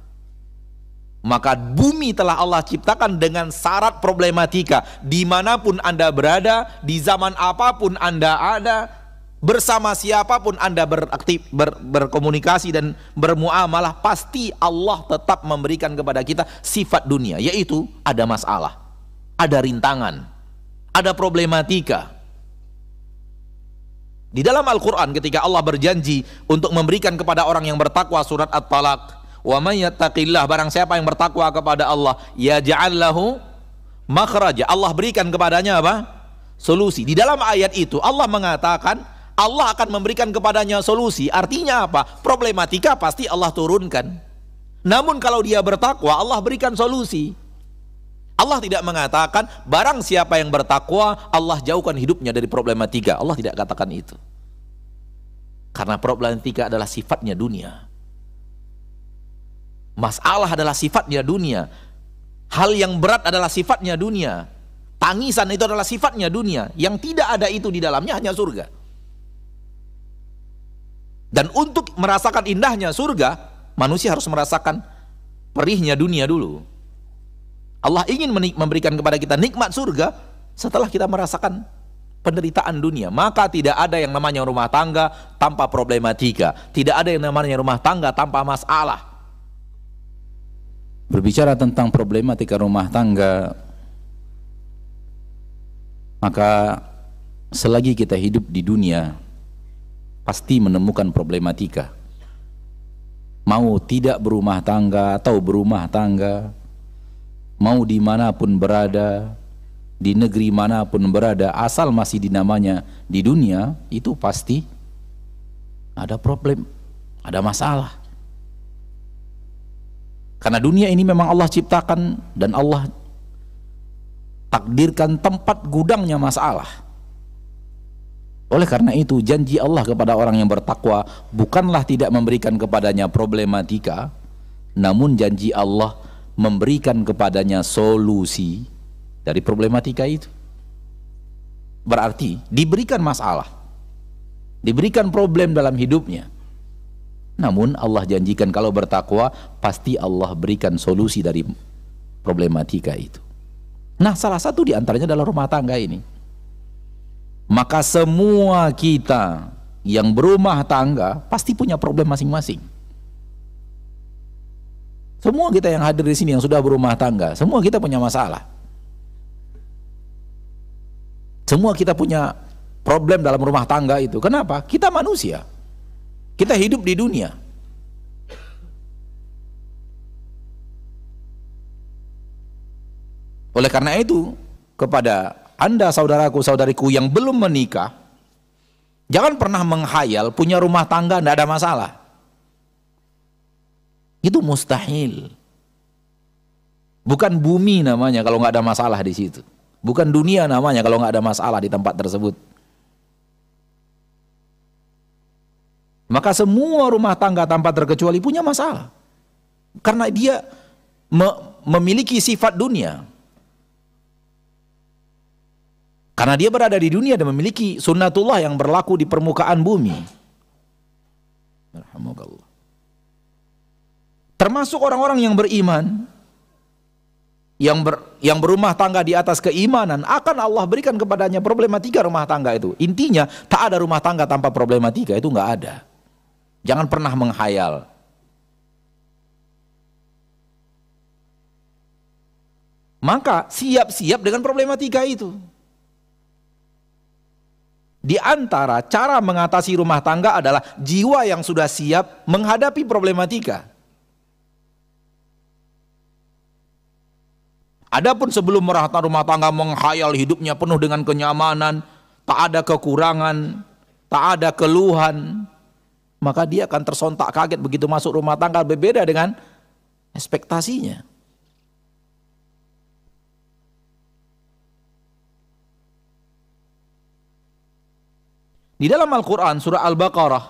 S1: Maka bumi telah Allah ciptakan dengan syarat problematika. Dimanapun Anda berada, di zaman apapun Anda ada, bersama siapapun Anda berkomunikasi dan bermuamalah, pasti Allah tetap memberikan kepada kita sifat dunia, yaitu ada masalah, ada rintangan, ada problematika. Di dalam Al-Quran ketika Allah berjanji untuk memberikan kepada orang yang bertakwa, surat At-Talaq, wa may yattaqillah, barang siapa yang bertakwa kepada Allah, yaj'al lahu makhraja, Allah berikan kepadanya apa? Solusi. Di dalam ayat itu Allah mengatakan Allah akan memberikan kepadanya solusi. Artinya apa? Problematika pasti Allah turunkan. Namun kalau dia bertakwa, Allah berikan solusi. Allah tidak mengatakan barang siapa yang bertakwa Allah jauhkan hidupnya dari problematika. Allah tidak katakan itu. Karena problematika adalah sifatnya dunia. Masalah adalah sifatnya dunia. Hal yang berat adalah sifatnya dunia. Tangisan itu adalah sifatnya dunia. Yang tidak ada itu di dalamnya hanya surga. Dan untuk merasakan indahnya surga, manusia harus merasakan perihnya dunia dulu. Allah ingin memberikan kepada kita nikmat surga setelah kita merasakan penderitaan dunia. Maka tidak ada yang namanya rumah tangga tanpa problematika. Tidak ada yang namanya rumah tangga tanpa masalah. Berbicara tentang problematika rumah tangga, maka selagi kita hidup di dunia pasti menemukan problematika. Mau tidak berumah tangga atau berumah tangga, mau dimanapun berada, di negeri manapun berada, asal masih dinamanya di dunia, itu pasti ada problem, ada masalah. Karena dunia ini memang Allah ciptakan dan Allah takdirkan tempat gudangnya masalah. Oleh karena itu janji Allah kepada orang yang bertakwa bukanlah tidak memberikan kepadanya problematika, namun janji Allah memberikan kepadanya solusi dari problematika itu. Berarti diberikan masalah, diberikan problem dalam hidupnya, namun Allah janjikan kalau bertakwa pasti Allah berikan solusi dari problematika itu. Nah, salah satu di antaranya adalah rumah tangga ini. Maka semua kita yang berumah tangga pasti punya problem masing-masing. Semua kita yang hadir di sini yang sudah berumah tangga, semua kita punya masalah. Semua kita punya problem dalam rumah tangga itu. Kenapa? Kita manusia. Kita hidup di dunia. Oleh karena itu, kepada Anda saudaraku saudariku yang belum menikah, jangan pernah menghayal punya rumah tangga tidak ada masalah. Itu mustahil. Bukan bumi namanya kalau nggak ada masalah di situ. Bukan dunia namanya kalau nggak ada masalah di tempat tersebut. Maka semua rumah tangga tanpa terkecuali punya masalah. Karena dia memiliki sifat dunia. Karena dia berada di dunia dan memiliki sunnatullah yang berlaku di permukaan bumi. Alhamdulillah. Termasuk orang-orang yang beriman, yang berumah tangga di atas keimanan, akan Allah berikan kepadanya problematika rumah tangga itu. Intinya tak ada rumah tangga tanpa problematika, itu nggak ada. Jangan pernah menghayal. Maka siap-siap dengan problematika itu. Di antara cara mengatasi rumah tangga adalah jiwa yang sudah siap menghadapi problematika. Adapun sebelum rumah tangga menghayal hidupnya penuh dengan kenyamanan, tak ada kekurangan, tak ada keluhan, maka dia akan tersontak kaget begitu masuk rumah tangga, berbeda dengan ekspektasinya. Di dalam Al-Quran surah Al-Baqarah,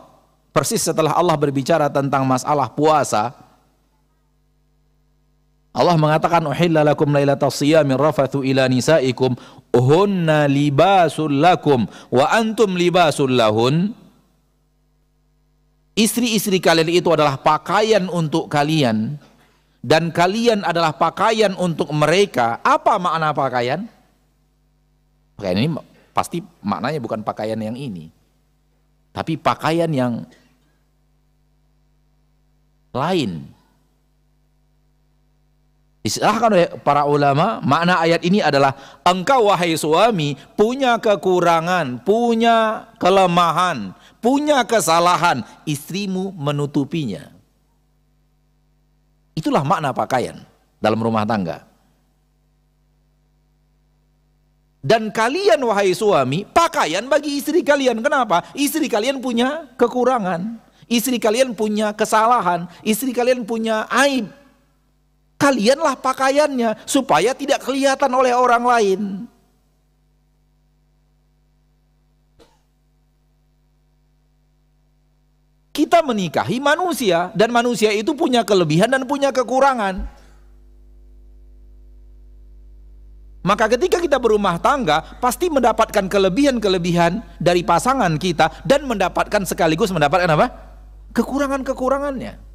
S1: persis setelah Allah berbicara tentang masalah puasa, Allah mengatakan uhilla lakum lailatas siyami rafathu ila nisaikum hunna libasul lakum wa antum libasul lahun. Istri-istri kalian itu adalah pakaian untuk kalian dan kalian adalah pakaian untuk mereka. Apa makna pakaian? Pakaian ini pasti maknanya bukan pakaian yang ini, tapi pakaian yang lain. Disahkan oleh para ulama, makna ayat ini adalah engkau wahai suami punya kekurangan, punya kelemahan, punya kesalahan, istrimu menutupinya. Itulah makna pakaian dalam rumah tangga. Dan kalian wahai suami, pakaian bagi istri kalian. Kenapa? Istri kalian punya kekurangan, istri kalian punya kesalahan, istri kalian punya aib. Kalianlah pakaiannya supaya tidak kelihatan oleh orang lain. Kita menikahi manusia dan manusia itu punya kelebihan dan punya kekurangan. Maka ketika kita berumah tangga pasti mendapatkan kelebihan-kelebihan dari pasangan kita dan mendapatkan sekaligus mendapatkan apa? Kekurangan-kekurangannya.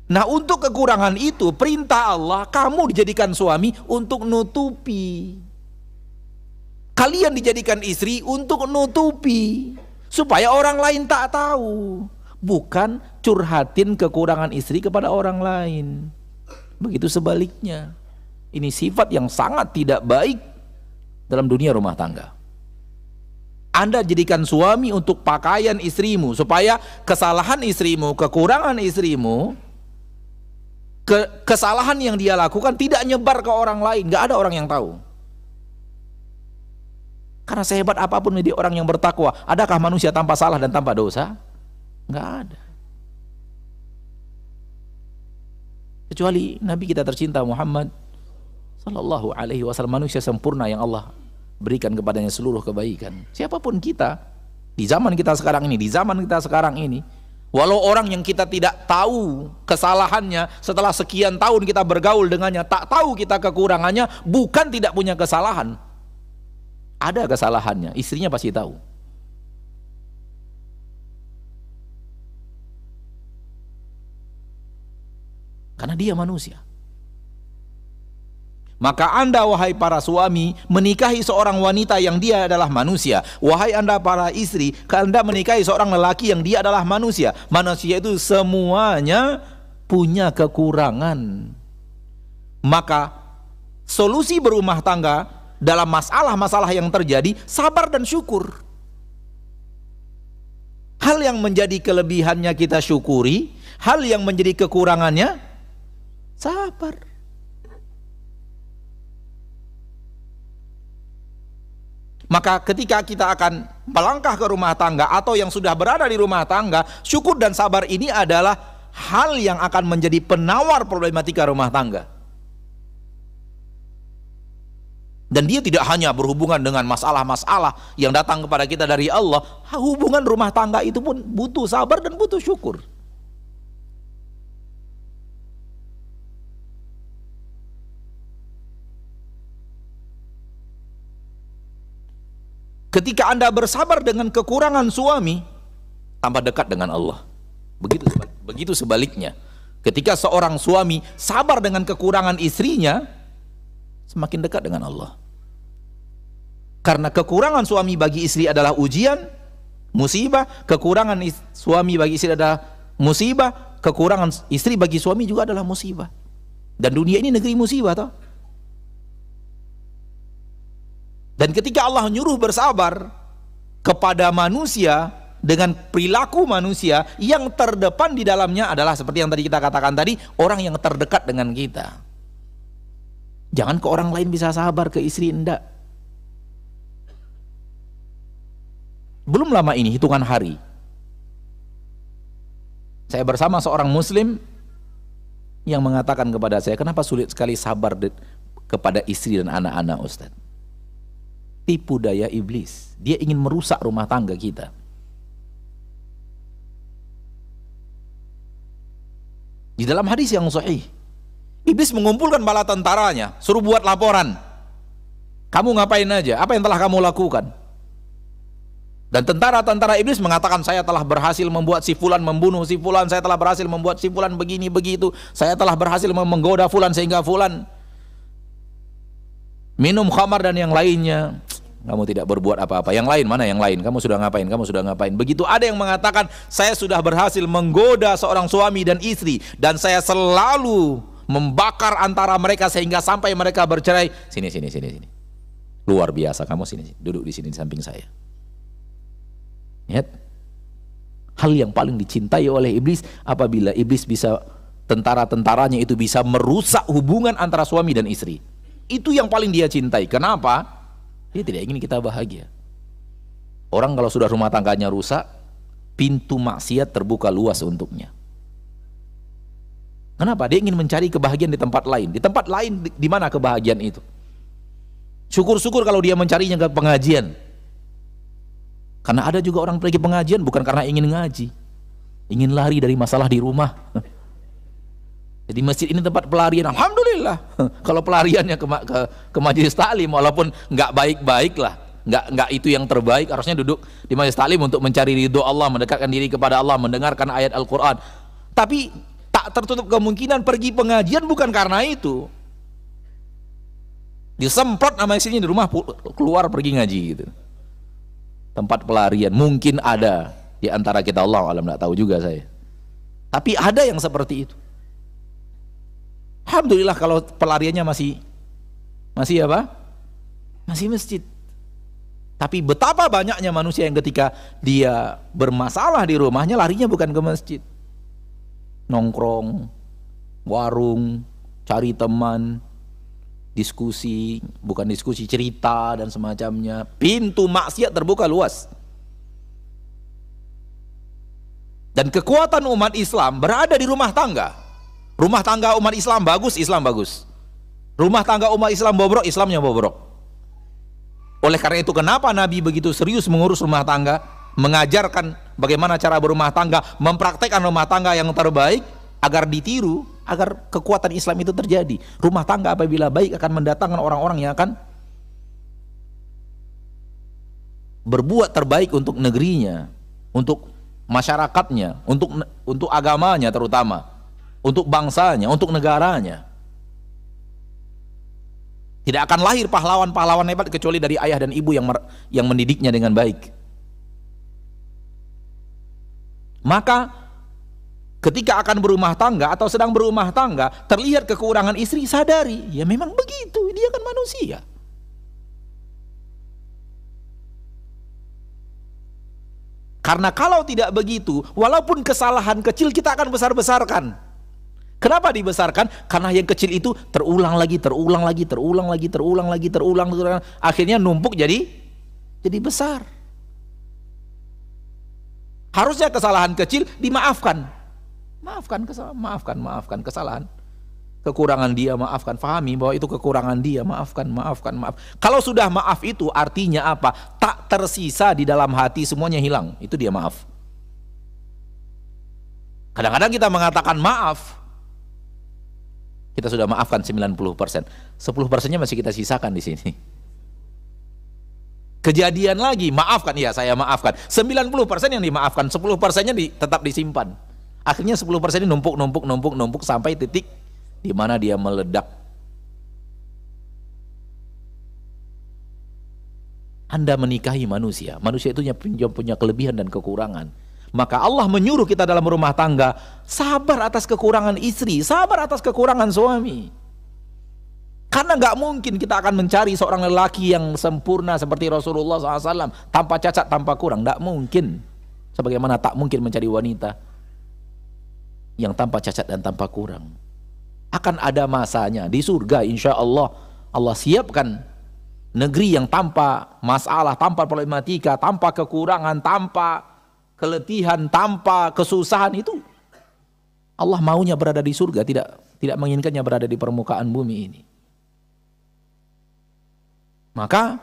S1: Nah, untuk kekurangan itu perintah Allah, kamu dijadikan suami untuk nutupi. Kalian dijadikan istri untuk nutupi supaya orang lain tak tahu. Bukan curhatin kekurangan istri kepada orang lain. Begitu sebaliknya. Ini sifat yang sangat tidak baik dalam dunia rumah tangga. Anda jadikan suami untuk pakaian istrimu supaya kesalahan istrimu, kekurangan istrimu, kesalahan yang dia lakukan tidak nyebar ke orang lain, nggak ada orang yang tahu. Karena sehebat apapun menjadi orang yang bertakwa, adakah manusia tanpa salah dan tanpa dosa? Nggak ada. Kecuali Nabi kita tercinta Muhammad Sallallahu Alaihi Wasallam, manusia sempurna yang Allah berikan kepadanya seluruh kebaikan. Siapapun kita di zaman kita sekarang ini, walau orang yang kita tidak tahu kesalahannya, setelah sekian tahun kita bergaul dengannya, tak tahu kita kekurangannya, bukan tidak punya kesalahan. Ada kesalahannya, istrinya pasti tahu. Karena dia manusia. Maka Anda wahai para suami menikahi seorang wanita yang dia adalah manusia. Wahai Anda para istri, Anda menikahi seorang lelaki yang dia adalah manusia. Manusia itu semuanya punya kekurangan. Maka solusi berumah tangga dalam masalah-masalah yang terjadi, sabar dan syukur. Hal yang menjadi kelebihannya kita syukuri, hal yang menjadi kekurangannya sabar. Maka ketika kita akan melangkah ke rumah tangga atau yang sudah berada di rumah tangga, syukur dan sabar ini adalah hal yang akan menjadi penawar problematika rumah tangga. Dan dia tidak hanya berhubungan dengan masalah-masalah yang datang kepada kita dari Allah, hubungan rumah tangga itu pun butuh sabar dan butuh syukur. Ketika Anda bersabar dengan kekurangan suami, tambah dekat dengan Allah. Begitu sebaliknya. Ketika seorang suami sabar dengan kekurangan istrinya, semakin dekat dengan Allah. Karena kekurangan suami bagi istri adalah ujian, musibah. Kekurangan suami bagi istri adalah musibah. Kekurangan istri bagi suami juga adalah musibah. Dan dunia ini negeri musibah toh. Dan ketika Allah nyuruh bersabar kepada manusia dengan perilaku manusia, yang terdepan di dalamnya adalah seperti yang tadi kita katakan tadi, orang yang terdekat dengan kita. Jangan ke orang lain bisa sabar, ke istri enggak. Belum lama ini, hitungan hari, saya bersama seorang muslim yang mengatakan kepada saya, kenapa sulit sekali sabar kepada istri dan anak-anak, Ustaz? Tipu daya iblis. Dia ingin merusak rumah tangga kita. Di dalam hadis yang sahih, iblis mengumpulkan bala tentaranya, suruh buat laporan. Kamu ngapain aja? Apa yang telah kamu lakukan? Dan tentara-tentara iblis mengatakan, saya telah berhasil membuat si fulan membunuh si fulan, saya telah berhasil membuat si fulan begini begitu, saya telah berhasil menggoda fulan sehingga fulan minum khamar dan yang lainnya. Kamu tidak berbuat apa-apa. Yang lain mana yang lain? Kamu sudah ngapain? Kamu sudah ngapain? Begitu ada yang mengatakan, saya sudah berhasil menggoda seorang suami dan istri, dan saya selalu membakar antara mereka sehingga sampai mereka bercerai. Sini. Luar biasa kamu, sini. Duduk di sini di samping saya. Lihat. Hal yang paling dicintai oleh iblis apabila iblis bisa, tentara-tentaranya itu bisa merusak hubungan antara suami dan istri. Itu yang paling dia cintai. Kenapa? Dia tidak ingin kita bahagia. Orang kalau sudah rumah tangganya rusak, pintu maksiat terbuka luas untuknya. Kenapa? Dia ingin mencari kebahagiaan di tempat lain. Di tempat lain di mana kebahagiaan itu? Syukur-syukur kalau dia mencarinya ke pengajian. Karena ada juga orang pergi pengajian bukan karena ingin ngaji, ingin lari dari masalah di rumah. Jadi masjid ini tempat pelarian. Alhamdulillah. Kalau pelariannya ke majelis taklim, walaupun nggak baik-baik lah, nggak itu yang terbaik. Harusnya duduk di majelis taklim untuk mencari ridho Allah, mendekatkan diri kepada Allah, mendengarkan ayat Al-Quran. Tapi tak tertutup kemungkinan pergi pengajian bukan karena itu. Disemprot sama istrinya di rumah, keluar pergi ngaji gitu. Tempat pelarian mungkin ada di antara kita, Allah alam, nggak tahu juga saya. Tapi ada yang seperti itu. Alhamdulillah kalau pelariannya masih apa? Masih masjid. Tapi betapa banyaknya manusia yang ketika dia bermasalah di rumahnya larinya bukan ke masjid. Nongkrong, warung, cari teman, diskusi, bukan diskusi, cerita dan semacamnya. Pintu maksiat terbuka luas. Dan kekuatan umat Islam berada di rumah tangga. Rumah tangga umat Islam bagus, Islam bagus. Rumah tangga umat Islam bobrok, Islamnya bobrok. Oleh karena itu kenapa Nabi begitu serius mengurus rumah tangga, mengajarkan bagaimana cara berumah tangga, mempraktekkan rumah tangga yang terbaik agar ditiru, agar kekuatan Islam itu terjadi. Rumah tangga apabila baik akan mendatangkan orang-orang yang akan berbuat terbaik untuk negerinya, untuk masyarakatnya, untuk agamanya terutama, untuk bangsanya, untuk negaranya. Tidak akan lahir pahlawan-pahlawan hebat kecuali dari ayah dan ibu yang mendidiknya dengan baik. Maka ketika akan berumah tangga atau sedang berumah tangga, terlihat kekurangan istri, sadari, ya memang begitu, dia kan manusia. Karena kalau tidak begitu, walaupun kesalahan kecil kita akan besar-besarkan. Kenapa dibesarkan? Karena yang kecil itu terulang lagi, akhirnya numpuk jadi besar. Harusnya kesalahan kecil dimaafkan. Maafkan kesalahan, kekurangan dia, maafkan, fahami bahwa itu kekurangan dia, maaf. Kalau sudah maaf itu artinya apa? Tak tersisa di dalam hati, semuanya hilang, itu dia maaf. Kadang-kadang kita mengatakan maaf, kita sudah maafkan 90%, 10%-nya masih kita sisakan di sini. Kejadian lagi, maafkan, iya saya maafkan, 90% yang dimaafkan, 10%-nya tetap disimpan. Akhirnya 10% ini numpuk sampai titik di mana dia meledak. Anda menikahi manusia, manusia itu punya kelebihan dan kekurangan. Maka Allah menyuruh kita dalam rumah tangga sabar atas kekurangan istri, sabar atas kekurangan suami. Karena nggak mungkin kita akan mencari seorang lelaki yang sempurna seperti Rasulullah SAW, tanpa cacat, tanpa kurang, nggak mungkin. Sebagaimana tak mungkin mencari wanita yang tanpa cacat dan tanpa kurang. Akan ada masanya di surga, insya Allah. Allah siapkan negeri yang tanpa masalah, tanpa problematika, tanpa kekurangan, tanpa keletihan, tanpa kesusahan. Itu Allah maunya berada di surga, tidak menginginkannya berada di permukaan bumi ini. Maka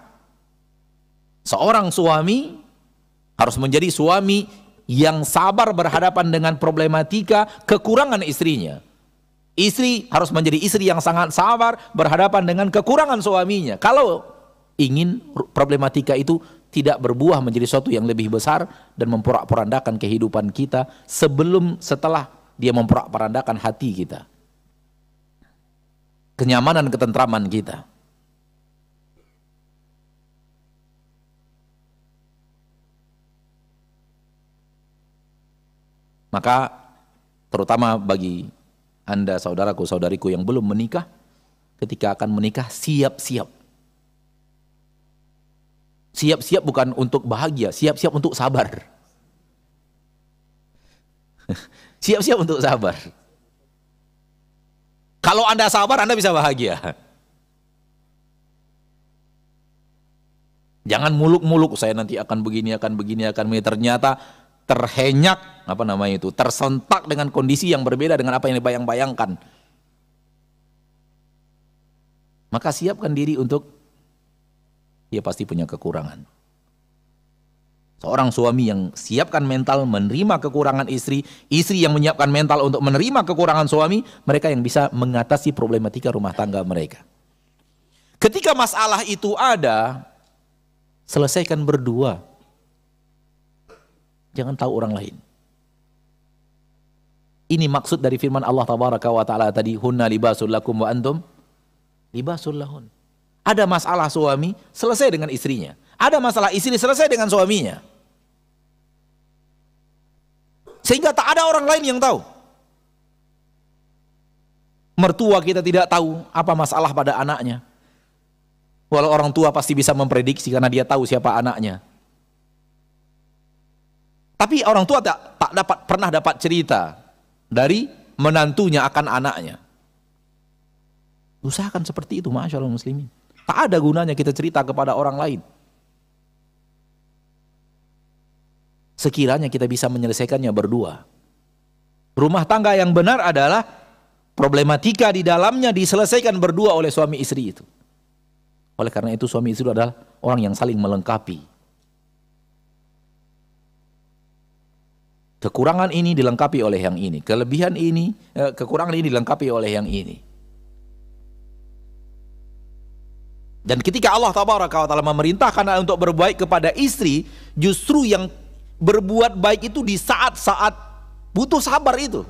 S1: seorang suami harus menjadi suami yang sabar berhadapan dengan problematika kekurangan istrinya. Istri harus menjadi istri yang sangat sabar berhadapan dengan kekurangan suaminya. Kalau ingin problematika itu tidak berbuah menjadi sesuatu yang lebih besar dan memporak-porandakan kehidupan kita setelah dia memporak-porandakan hati kita, kenyamanan, ketentraman kita. Maka terutama bagi Anda saudaraku, saudariku yang belum menikah, ketika akan menikah siap-siap. Siap-siap bukan untuk bahagia, siap-siap untuk sabar. Siap-siap untuk sabar. Kalau Anda sabar, Anda bisa bahagia. Jangan muluk-muluk, saya nanti akan begini, akan begini, akan begini. Ternyata terhenyak, tersentak dengan kondisi yang berbeda dengan apa yang dibayang-bayangkan. Maka siapkan diri untuk, dia pasti punya kekurangan. Seorang suami yang siapkan mental menerima kekurangan istri, istri yang menyiapkan mental untuk menerima kekurangan suami, mereka yang bisa mengatasi problematika rumah tangga mereka. Ketika masalah itu ada, selesaikan berdua. Jangan tahu orang lain. Ini maksud dari firman Allah Tabaraka wa Ta'ala tadi, hunna libasul lakum wa antum libasul lahun. Ada masalah suami, selesai dengan istrinya. Ada masalah istri, selesai dengan suaminya. Sehingga tak ada orang lain yang tahu. Mertua kita tidak tahu apa masalah pada anaknya. Walau orang tua pasti bisa memprediksi karena dia tahu siapa anaknya. Tapi orang tua tak pernah dapat cerita dari menantunya akan anaknya. Usahakan seperti itu, masyaallah muslimin. Tak ada gunanya kita cerita kepada orang lain. Sekiranya kita bisa menyelesaikannya berdua. Rumah tangga yang benar adalah problematika di dalamnya diselesaikan berdua oleh suami istri itu. Oleh karena itu suami istri adalah orang yang saling melengkapi. Kekurangan ini dilengkapi oleh yang ini, kelebihan ini, kekurangan ini dilengkapi oleh yang ini. Dan ketika Allah Tabaraka wa Ta'ala memerintahkan untuk berbuat kepada istri, justru yang berbuat baik itu di saat-saat butuh sabar itu.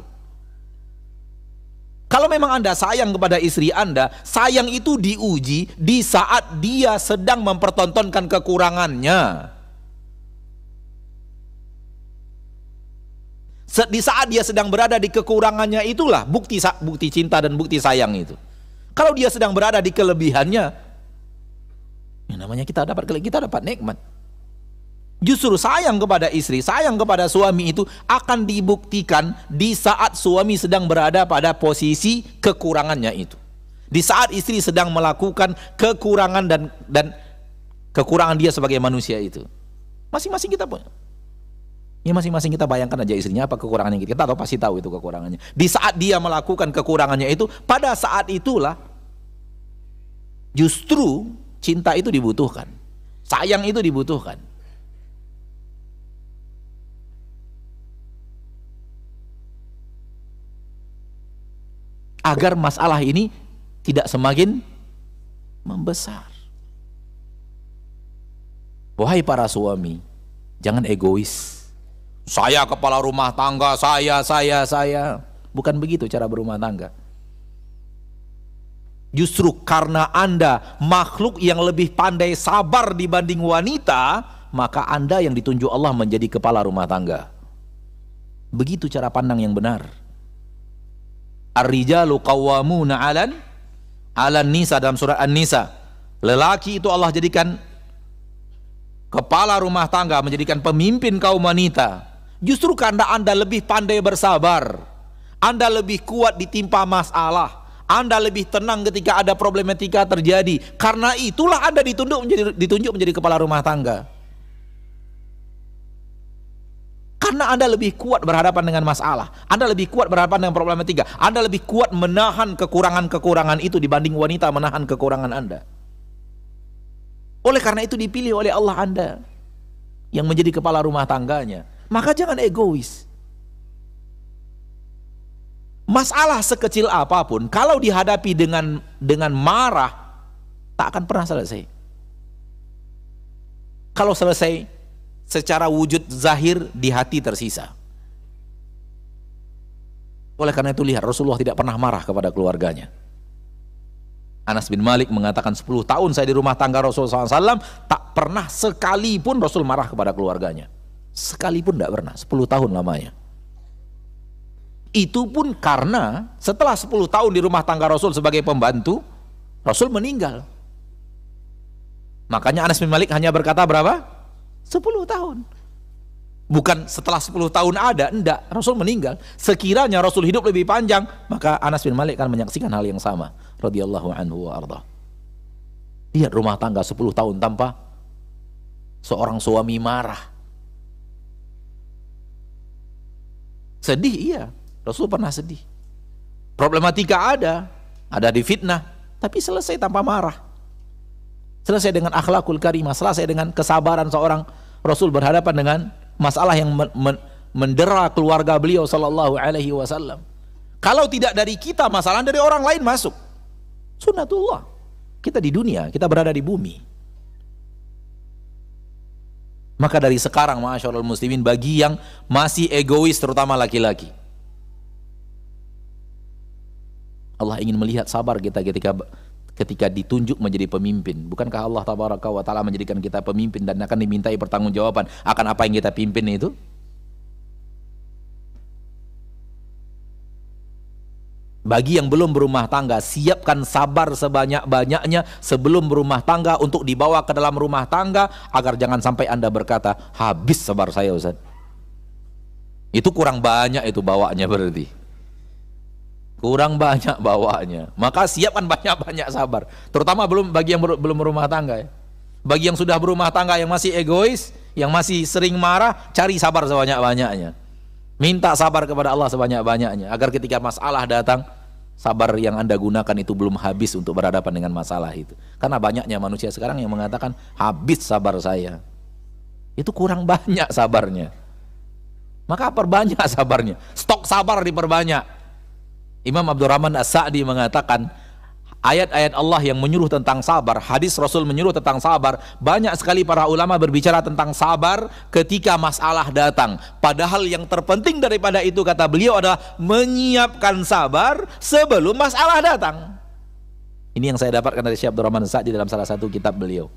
S1: Kalau memang Anda sayang kepada istri Anda, sayang itu diuji di saat dia sedang mempertontonkan kekurangannya. Di saat dia sedang berada di kekurangannya itulah bukti cinta dan bukti sayang itu. Kalau dia sedang berada di kelebihannya, yang namanya kita dapat nikmat. Justru sayang kepada istri, sayang kepada suami itu akan dibuktikan di saat suami sedang berada pada posisi kekurangannya itu. Di saat istri sedang melakukan kekurangan dan kekurangan dia sebagai manusia itu. Masing-masing kita punya. Ya masing-masing kita bayangkan aja istrinya apa kekurangannya kita tahu, pasti tahu itu kekurangannya. Di saat dia melakukan kekurangannya itu, pada saat itulah justru cinta itu dibutuhkan. Sayang itu dibutuhkan. Agar masalah ini tidak semakin membesar. Wahai para suami, jangan egois. Saya kepala rumah tangga, saya. Bukan begitu cara berumah tangga. Justru karena Anda makhluk yang lebih pandai sabar dibanding wanita, maka Anda yang ditunjuk Allah menjadi kepala rumah tangga. Begitu cara pandang yang benar. Ar-rijalu qawwamuna 'alan nisa dalam surat An-Nisa. Lelaki itu Allah jadikan kepala rumah tangga, menjadikan pemimpin kaum wanita. Justru karena Anda lebih pandai bersabar, Anda lebih kuat ditimpa masalah, Anda lebih tenang ketika ada problematika terjadi. Karena itulah Anda ditunjuk menjadi kepala rumah tangga. Karena Anda lebih kuat berhadapan dengan masalah, Anda lebih kuat berhadapan dengan problematika, Anda lebih kuat menahan kekurangan-kekurangan itu dibanding wanita menahan kekurangan Anda. Oleh karena itu dipilih oleh Allah Anda yang menjadi kepala rumah tangganya. Maka jangan egois. Masalah sekecil apapun kalau dihadapi dengan marah tak akan pernah selesai. Kalau selesai secara wujud zahir, di hati tersisa. Oleh karena itu lihat, Rasulullah tidak pernah marah kepada keluarganya. Anas bin Malik mengatakan 10 tahun saya di rumah tangga Rasulullah SAW, tak pernah sekalipun Rasul marah kepada keluarganya. Sekalipun tidak pernah, 10 tahun lamanya. Itu pun karena setelah 10 tahun di rumah tangga Rasul sebagai pembantu, Rasul meninggal. Makanya Anas bin Malik hanya berkata berapa? 10 tahun. Bukan setelah 10 tahun ada, enggak, Rasul meninggal. Sekiranya Rasul hidup lebih panjang, maka Anas bin Malik akan menyaksikan hal yang sama, radhiyallahu anhu wa arda. Lihat rumah tangga 10 tahun tanpa seorang suami marah. Sedih, iya, Rasul pernah sedih. Problematika ada difitnah, tapi selesai tanpa marah. Selesai dengan akhlakul karimah, selesai dengan kesabaran seorang Rasul berhadapan dengan masalah yang mendera keluarga beliau sallallahu alaihi wasallam. Kalau tidak dari kita, masalah dari orang lain masuk. Sunnatullah. Kita di dunia, kita berada di bumi. Maka dari sekarang, ma'asyiral muslimin, bagi yang masih egois, terutama laki-laki, Allah ingin melihat sabar kita ketika ditunjuk menjadi pemimpin. Bukankah Allah tabaraka wa ta'ala menjadikan kita pemimpin dan akan dimintai pertanggungjawaban akan apa yang kita pimpin itu? Bagi yang belum berumah tangga, siapkan sabar sebanyak-banyaknya sebelum berumah tangga untuk dibawa ke dalam rumah tangga, agar jangan sampai Anda berkata, habis sabar saya Ustaz. Itu kurang banyak itu bawanya berarti. Kurang banyak bawanya. Maka siapkan banyak-banyak sabar. Terutama bagi yang belum berumah tangga ya. Bagi yang sudah berumah tangga yang masih egois, yang masih sering marah, cari sabar sebanyak-banyaknya. Minta sabar kepada Allah sebanyak-banyaknya agar ketika masalah datang, sabar yang Anda gunakan itu belum habis untuk berhadapan dengan masalah itu. Karena banyaknya manusia sekarang yang mengatakan habis sabar saya. Itu kurang banyak sabarnya. Maka perbanyak sabarnya. Stok sabar diperbanyak. Imam Abdurrahman As-Sa'di mengatakan ayat-ayat Allah yang menyuruh tentang sabar, hadis Rasul menyuruh tentang sabar, banyak sekali para ulama berbicara tentang sabar ketika masalah datang. Padahal yang terpenting daripada itu, kata beliau, adalah menyiapkan sabar sebelum masalah datang. Ini yang saya dapatkan dari Syekh Abdurrahman As-Sa'di dalam salah satu kitab beliau.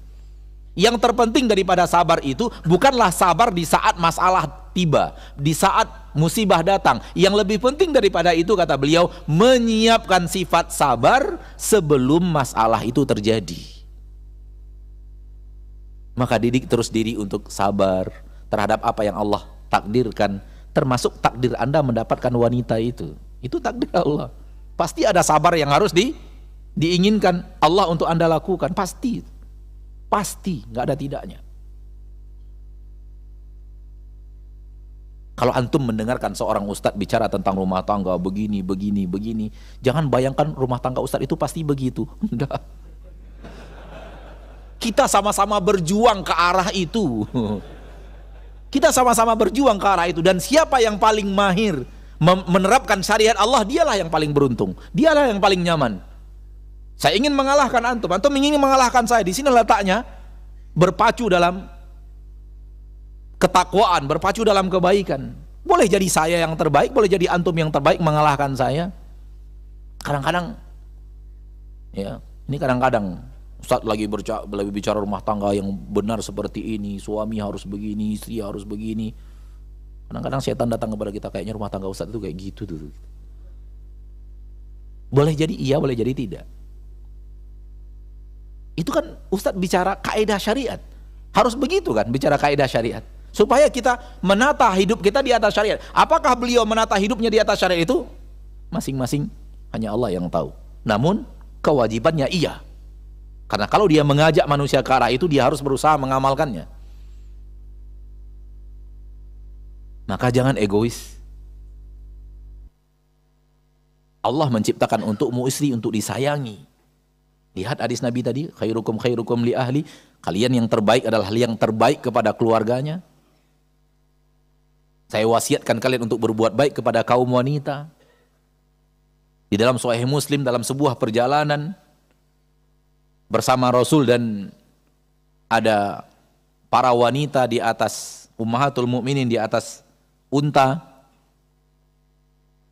S1: Yang terpenting daripada sabar itu bukanlah sabar di saat masalah tiba, di saat musibah datang. Yang lebih penting daripada itu, kata beliau, menyiapkan sifat sabar sebelum masalah itu terjadi. Maka didik terus diri untuk sabar terhadap apa yang Allah takdirkan, termasuk takdir Anda mendapatkan wanita itu. Itu takdir Allah. Pasti ada sabar yang harus diinginkan Allah untuk Anda lakukan, pasti. Pasti, nggak ada tidaknya. Kalau antum mendengarkan seorang ustadz bicara tentang rumah tangga begini, jangan bayangkan rumah tangga ustadz itu pasti begitu. Enggak. Kita sama-sama berjuang ke arah itu. Kita sama-sama berjuang ke arah itu. Dan siapa yang paling mahir menerapkan syariat Allah, dialah yang paling beruntung. Dialah yang paling nyaman. Saya ingin mengalahkan antum, antum ingin mengalahkan saya. Di sini letaknya berpacu dalam ketakwaan, berpacu dalam kebaikan. Boleh jadi saya yang terbaik, boleh jadi antum yang terbaik mengalahkan saya. Kadang-kadang, ya, ini kadang-kadang Ustaz lagi bicara rumah tangga yang benar seperti ini, suami harus begini, istri harus begini. Kadang-kadang setan datang kepada kita, kayaknya rumah tangga Ustaz itu kayak gitu tuh. Boleh jadi iya, boleh jadi tidak. Itu kan Ustadz bicara kaidah syariat. Harus begitu kan, bicara kaidah syariat. Supaya kita menata hidup kita di atas syariat. Apakah beliau menata hidupnya di atas syariat itu? Masing-masing hanya Allah yang tahu. Namun kewajibannya iya. Karena kalau dia mengajak manusia ke arah itu, dia harus berusaha mengamalkannya. Maka jangan egois. Allah menciptakan untukmu istri untuk disayangi. Lihat hadis Nabi tadi, khairukum li ahli, kalian yang terbaik adalah yang terbaik kepada keluarganya. Saya wasiatkan kalian untuk berbuat baik kepada kaum wanita. Di dalam Sahih Muslim, dalam sebuah perjalanan bersama Rasul, dan ada para wanita di atas, ummahatul mukminin di atas unta,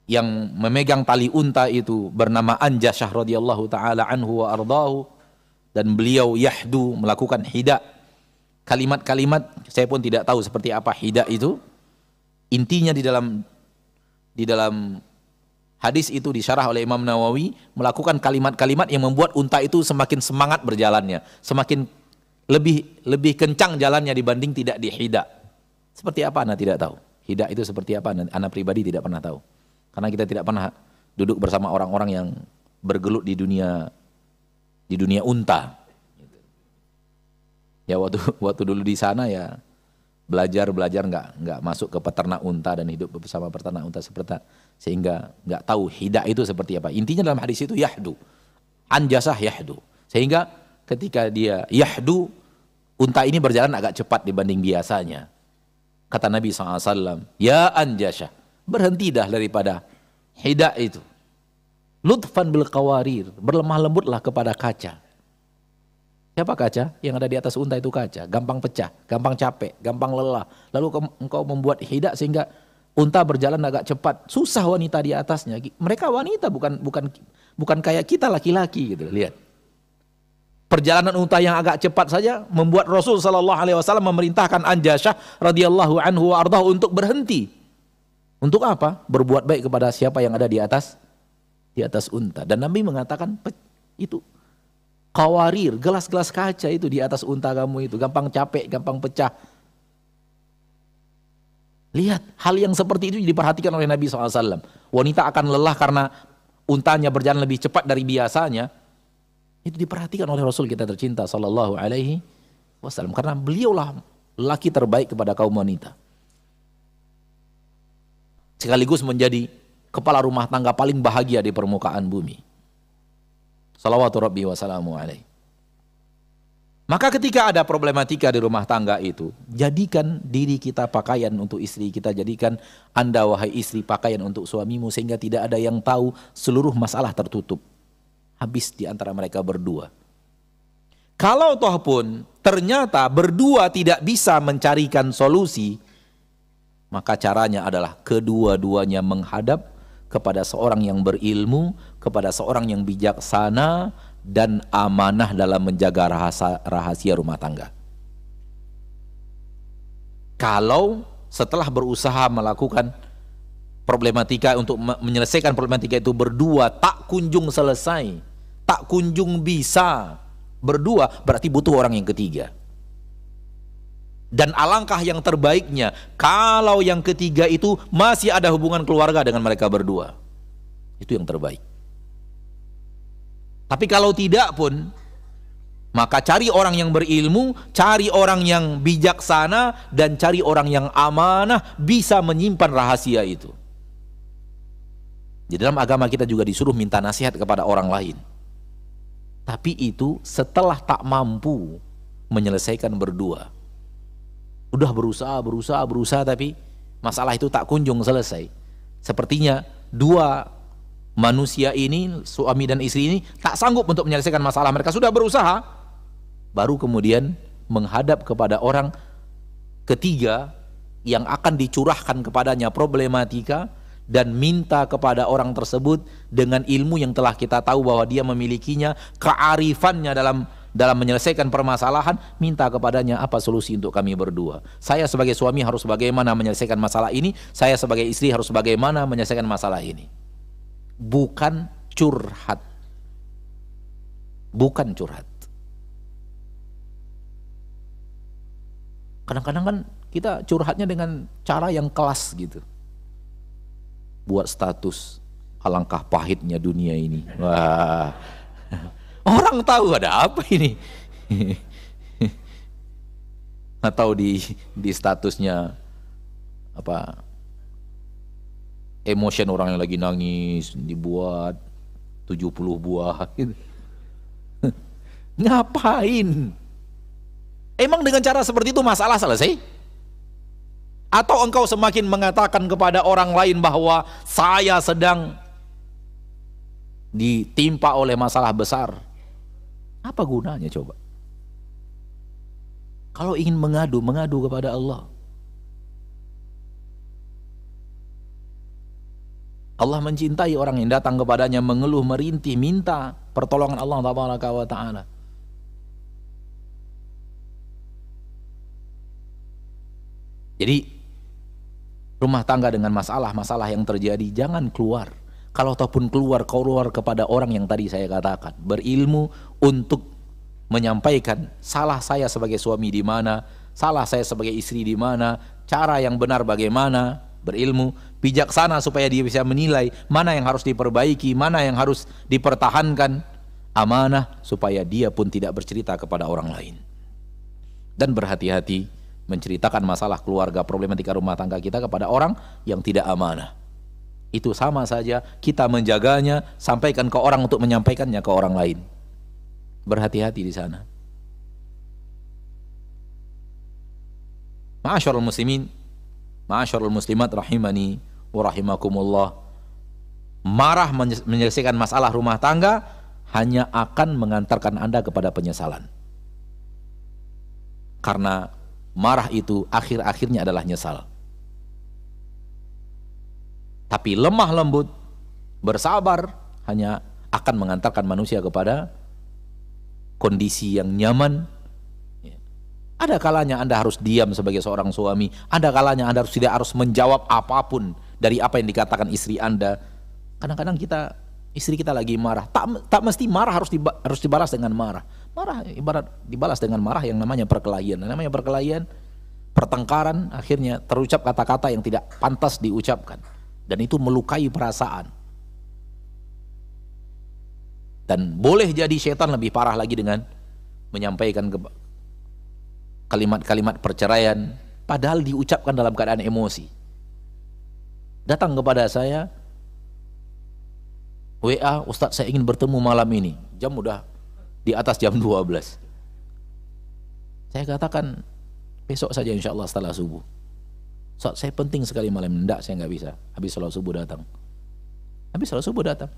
S1: yang memegang tali unta itu bernama Anjasyah radhiyallahu taala anhu wa ardahu, dan beliau yahdu, melakukan hida, kalimat-kalimat saya pun tidak tahu seperti apa hida itu. Intinya di dalam Hadis itu disyarah oleh Imam Nawawi, melakukan kalimat-kalimat yang membuat unta itu semakin semangat berjalannya, semakin lebih kencang jalannya dibanding tidak di hida. Seperti apa Anda tidak tahu. Hida itu seperti apa Anda pribadi tidak pernah tahu. Karena kita tidak pernah duduk bersama orang-orang yang bergelut di dunia unta. Ya waktu dulu di sana ya belajar nggak masuk ke peternak unta dan hidup bersama peternak unta sehingga nggak tahu hida itu seperti apa. Intinya dalam hadis itu yahdu, anjasah yahdu, sehingga ketika dia yahdu, unta ini berjalan agak cepat dibanding biasanya. Kata Nabi SAW, ya anjasah, berhenti dah daripada hida itu. Lutfan bil qawarir, berlemah lembutlah kepada kaca. Siapa kaca? Yang ada di atas unta itu kaca, gampang pecah, gampang capek, gampang lelah. Lalu engkau membuat hida sehingga unta berjalan agak cepat. Susah wanita di atasnya. Mereka wanita bukan kayak kita laki-laki gitu. Lihat. Perjalanan unta yang agak cepat saja membuat Rasul sallallahu alaihi wasallam memerintahkan Anjasyah radhiyallahu anhu wa ardhahu untuk berhenti. Untuk apa? Berbuat baik kepada siapa yang ada di atas unta. Dan Nabi mengatakan itu qawarir, gelas-gelas kaca itu di atas unta kamu itu, gampang capek, gampang pecah. Lihat, hal yang seperti itu diperhatikan oleh Nabi SAW. Wanita akan lelah karena untanya berjalan lebih cepat dari biasanya. Itu diperhatikan oleh Rasul kita tercinta Sallallahu Alaihi Wasallam. Karena beliaulah laki terbaik kepada kaum wanita. Sekaligus menjadi kepala rumah tangga paling bahagia di permukaan bumi. Salawatu Rabbi wa salamu alaihi. Maka ketika ada problematika di rumah tangga itu, jadikan diri kita pakaian untuk istri kita, jadikan Anda wahai istri pakaian untuk suamimu, sehingga tidak ada yang tahu, seluruh masalah tertutup. Habis di antara mereka berdua. Kalau toh pun ternyata berdua tidak bisa mencarikan solusi, maka caranya adalah kedua-duanya menghadap kepada seorang yang berilmu, kepada seorang yang bijaksana dan amanah dalam menjaga rahasia rumah tangga. Kalau setelah berusaha melakukan problematika untuk menyelesaikan problematika itu berdua tak kunjung selesai, tak kunjung bisa berdua, berarti butuh orang yang ketiga. Dan alangkah yang terbaiknya kalau yang ketiga itu masih ada hubungan keluarga dengan mereka berdua. Itu yang terbaik. Tapi kalau tidak pun, maka cari orang yang berilmu, cari orang yang bijaksana, dan cari orang yang amanah bisa menyimpan rahasia itu. Di dalam agama kita juga disuruh minta nasihat kepada orang lain. Tapi itu setelah tak mampu menyelesaikan berdua. Udah berusaha tapi masalah itu tak kunjung selesai. Sepertinya dua manusia ini, suami dan istri ini tak sanggup untuk menyelesaikan masalah. Mereka sudah berusaha, baru kemudian menghadap kepada orang ketiga yang akan dicurahkan kepadanya problematika dan minta kepada orang tersebut dengan ilmu yang telah kita tahu bahwa dia memilikinya, kearifannya dalam menyelesaikan permasalahan, minta kepadanya apa solusi untuk kami berdua. Saya sebagai suami harus bagaimana menyelesaikan masalah ini, saya sebagai istri harus bagaimana menyelesaikan masalah ini. Bukan curhat. Bukan curhat. Kadang-kadang kan kita curhatnya dengan cara yang kelas gitu. Buat status, alangkah pahitnya dunia ini. Wah. Orang tahu ada apa ini. Atau di statusnya apa, emotion orang yang lagi nangis dibuat 70 buah gitu. Ngapain? Emang dengan cara seperti itu masalah selesai? Atau engkau semakin mengatakan kepada orang lain bahwa saya sedang ditimpa oleh masalah besar? Apa gunanya coba? Kalau ingin mengadu kepada Allah. Allah mencintai orang yang datang kepadanya mengeluh, merintih, minta pertolongan Allah Taala. Jadi rumah tangga dengan masalah-masalah yang terjadi jangan keluar. Kalau ataupun keluar kepada orang yang tadi saya katakan, berilmu untuk menyampaikan salah saya sebagai suami di mana, salah saya sebagai istri di mana, cara yang benar bagaimana, berilmu, bijaksana supaya dia bisa menilai mana yang harus diperbaiki, mana yang harus dipertahankan, amanah supaya dia pun tidak bercerita kepada orang lain. Dan berhati-hati menceritakan masalah keluarga, problematika rumah tangga kita kepada orang yang tidak amanah. Itu sama saja kita menjaganya, sampaikan ke orang untuk menyampaikannya ke orang lain. Berhati-hati di sana. Ma'asyarul muslimin, ma'asyarul muslimat rahimani wa rahimakumullah. Marah menyelesaikan masalah rumah tangga hanya akan mengantarkan Anda kepada penyesalan. Karena marah itu akhir-akhirnya adalah nyesal. Tapi lemah lembut, bersabar hanya akan mengantarkan manusia kepada kondisi yang nyaman. Ada kalanya Anda harus diam sebagai seorang suami, ada kalanya Anda tidak harus menjawab apapun dari apa yang dikatakan istri Anda. Kadang-kadang istri kita lagi marah, tak mesti marah harus dibalas dengan marah. Marah ibarat dibalas dengan marah yang namanya perkelahian. Namanya perkelahian, pertengkaran, akhirnya terucap kata-kata yang tidak pantas diucapkan, dan itu melukai perasaan. Dan boleh jadi setan lebih parah lagi dengan menyampaikan kalimat-kalimat perceraian padahal diucapkan dalam keadaan emosi. Datang kepada saya, WA, Ustadz saya ingin bertemu malam ini, jam udah di atas jam 12. Saya katakan besok saja insya Allah setelah subuh. Ustadz saya penting sekali malam ini. Enggak, saya nggak bisa, habis sholat subuh datang. Habis sholat subuh datang,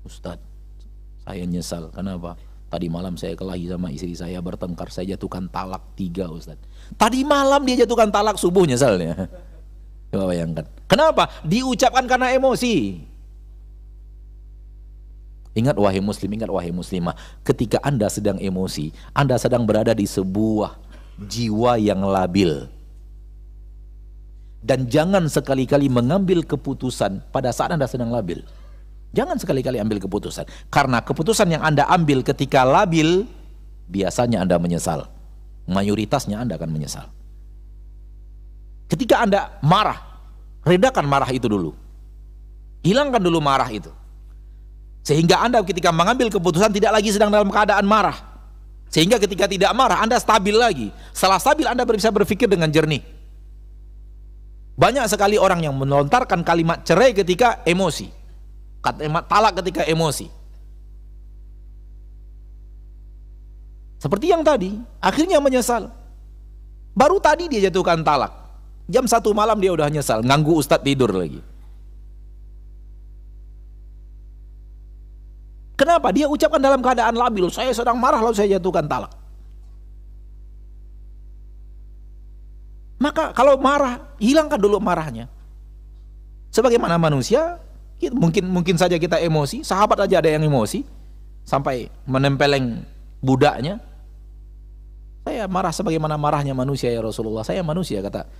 S1: Ustadz saya nyesal. Kenapa? Tadi malam saya kelahi sama istri saya, bertengkar, saya jatuhkan talak 3 Ustaz. Tadi malam dia jatuhkan talak, subuh nyesalnya. Coba bayangkan. Kenapa? Diucapkan karena emosi. Ingat wahai muslim, ingat wahai muslimah, ketika Anda sedang emosi, Anda sedang berada di sebuah jiwa yang labil. Dan jangan sekali-kali mengambil keputusan pada saat Anda sedang labil. Jangan sekali-kali ambil keputusan, karena keputusan yang Anda ambil ketika labil, biasanya Anda menyesal. Mayoritasnya Anda akan menyesal. Ketika Anda marah, redakan marah itu dulu. Hilangkan dulu marah itu. Sehingga Anda ketika mengambil keputusan tidak lagi sedang dalam keadaan marah. Sehingga ketika tidak marah, Anda stabil lagi. Setelah stabil, Anda bisa berpikir dengan jernih. Banyak sekali orang yang melontarkan kalimat cerai ketika emosi, kalimat talak ketika emosi. Seperti yang tadi, akhirnya menyesal. Baru tadi dia jatuhkan talak, jam 1 malam dia udah nyesal, ganggu Ustadz tidur lagi. Kenapa? Dia ucapkan dalam keadaan labil, saya sedang marah lalu saya jatuhkan talak. Maka kalau marah, hilangkan dulu marahnya. Sebagaimana manusia, mungkin saja kita emosi, sahabat aja ada yang emosi sampai menempeleng budaknya. Saya marah sebagaimana marahnya manusia ya Rasulullah. Saya manusia, kata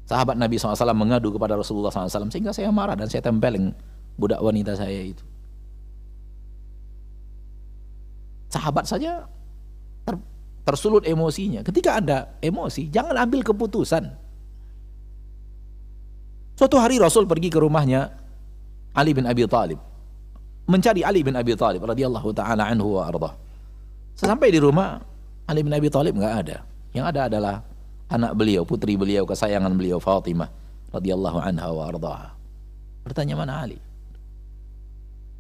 S1: sahabat Nabi SAW mengadu kepada Rasulullah SAW, sehingga saya marah dan saya tempeleng budak wanita saya itu. Sahabat saja tersulut emosinya. Ketika Anda emosi, jangan ambil keputusan. Suatu hari Rasul pergi ke rumahnya Ali bin Abi Thalib, mencari Ali bin Abi Thalib radhiyallahu taala anhu wa ardhah. Sesampai di rumah, Ali bin Abi Thalib nggak ada. Yang ada adalah anak beliau, putri beliau, kesayangan beliau, Fatimah radhiyallahu anha wa ardhah. Bertanya, mana Ali?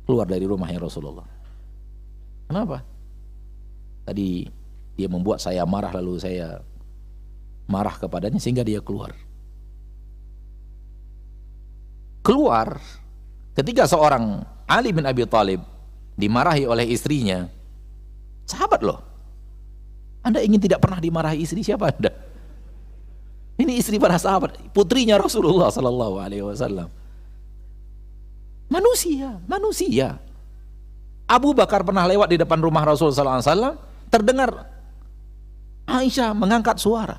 S1: Keluar dari rumahnya Rasulullah. Kenapa? Tadi dia membuat saya marah, lalu saya marah kepadanya sehingga dia keluar. Keluar ketika seorang Ali bin Abi Thalib dimarahi oleh istrinya. Sahabat loh. Anda ingin tidak pernah dimarahi istri, siapa Anda? Ini istri para sahabat, putrinya Rasulullah sallallahu alaihi wasallam. Manusia. Abu Bakar pernah lewat di depan rumah Rasul sallallahu alaihi wasallam, terdengar Aisyah mengangkat suara.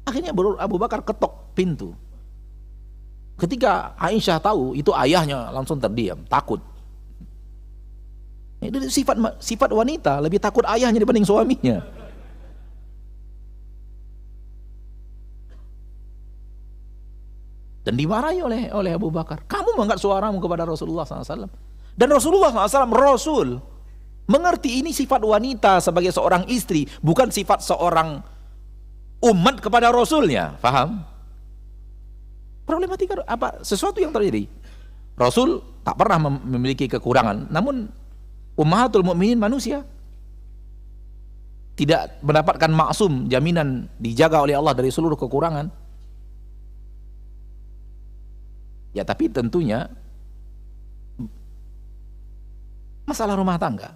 S1: Akhirnya Abu Bakar ketok pintu. Ketika Aisyah tahu itu ayahnya, langsung terdiam, takut. Itu sifat wanita, lebih takut ayahnya dibanding suaminya. Dan dimarahi oleh Abu Bakar. Kamu mengangkat suaramu kepada Rasulullah SAW. Dan Rasulullah SAW, Rasul, mengerti ini sifat wanita sebagai seorang istri, bukan sifat seorang umat kepada Rasulnya. Faham? Problematika apa? Sesuatu yang terjadi. Rasul tak pernah memiliki kekurangan, namun Ummahatul Mukminin manusia. Tidak mendapatkan maksum, jaminan dijaga oleh Allah dari seluruh kekurangan. Ya tapi tentunya masalah rumah tangga.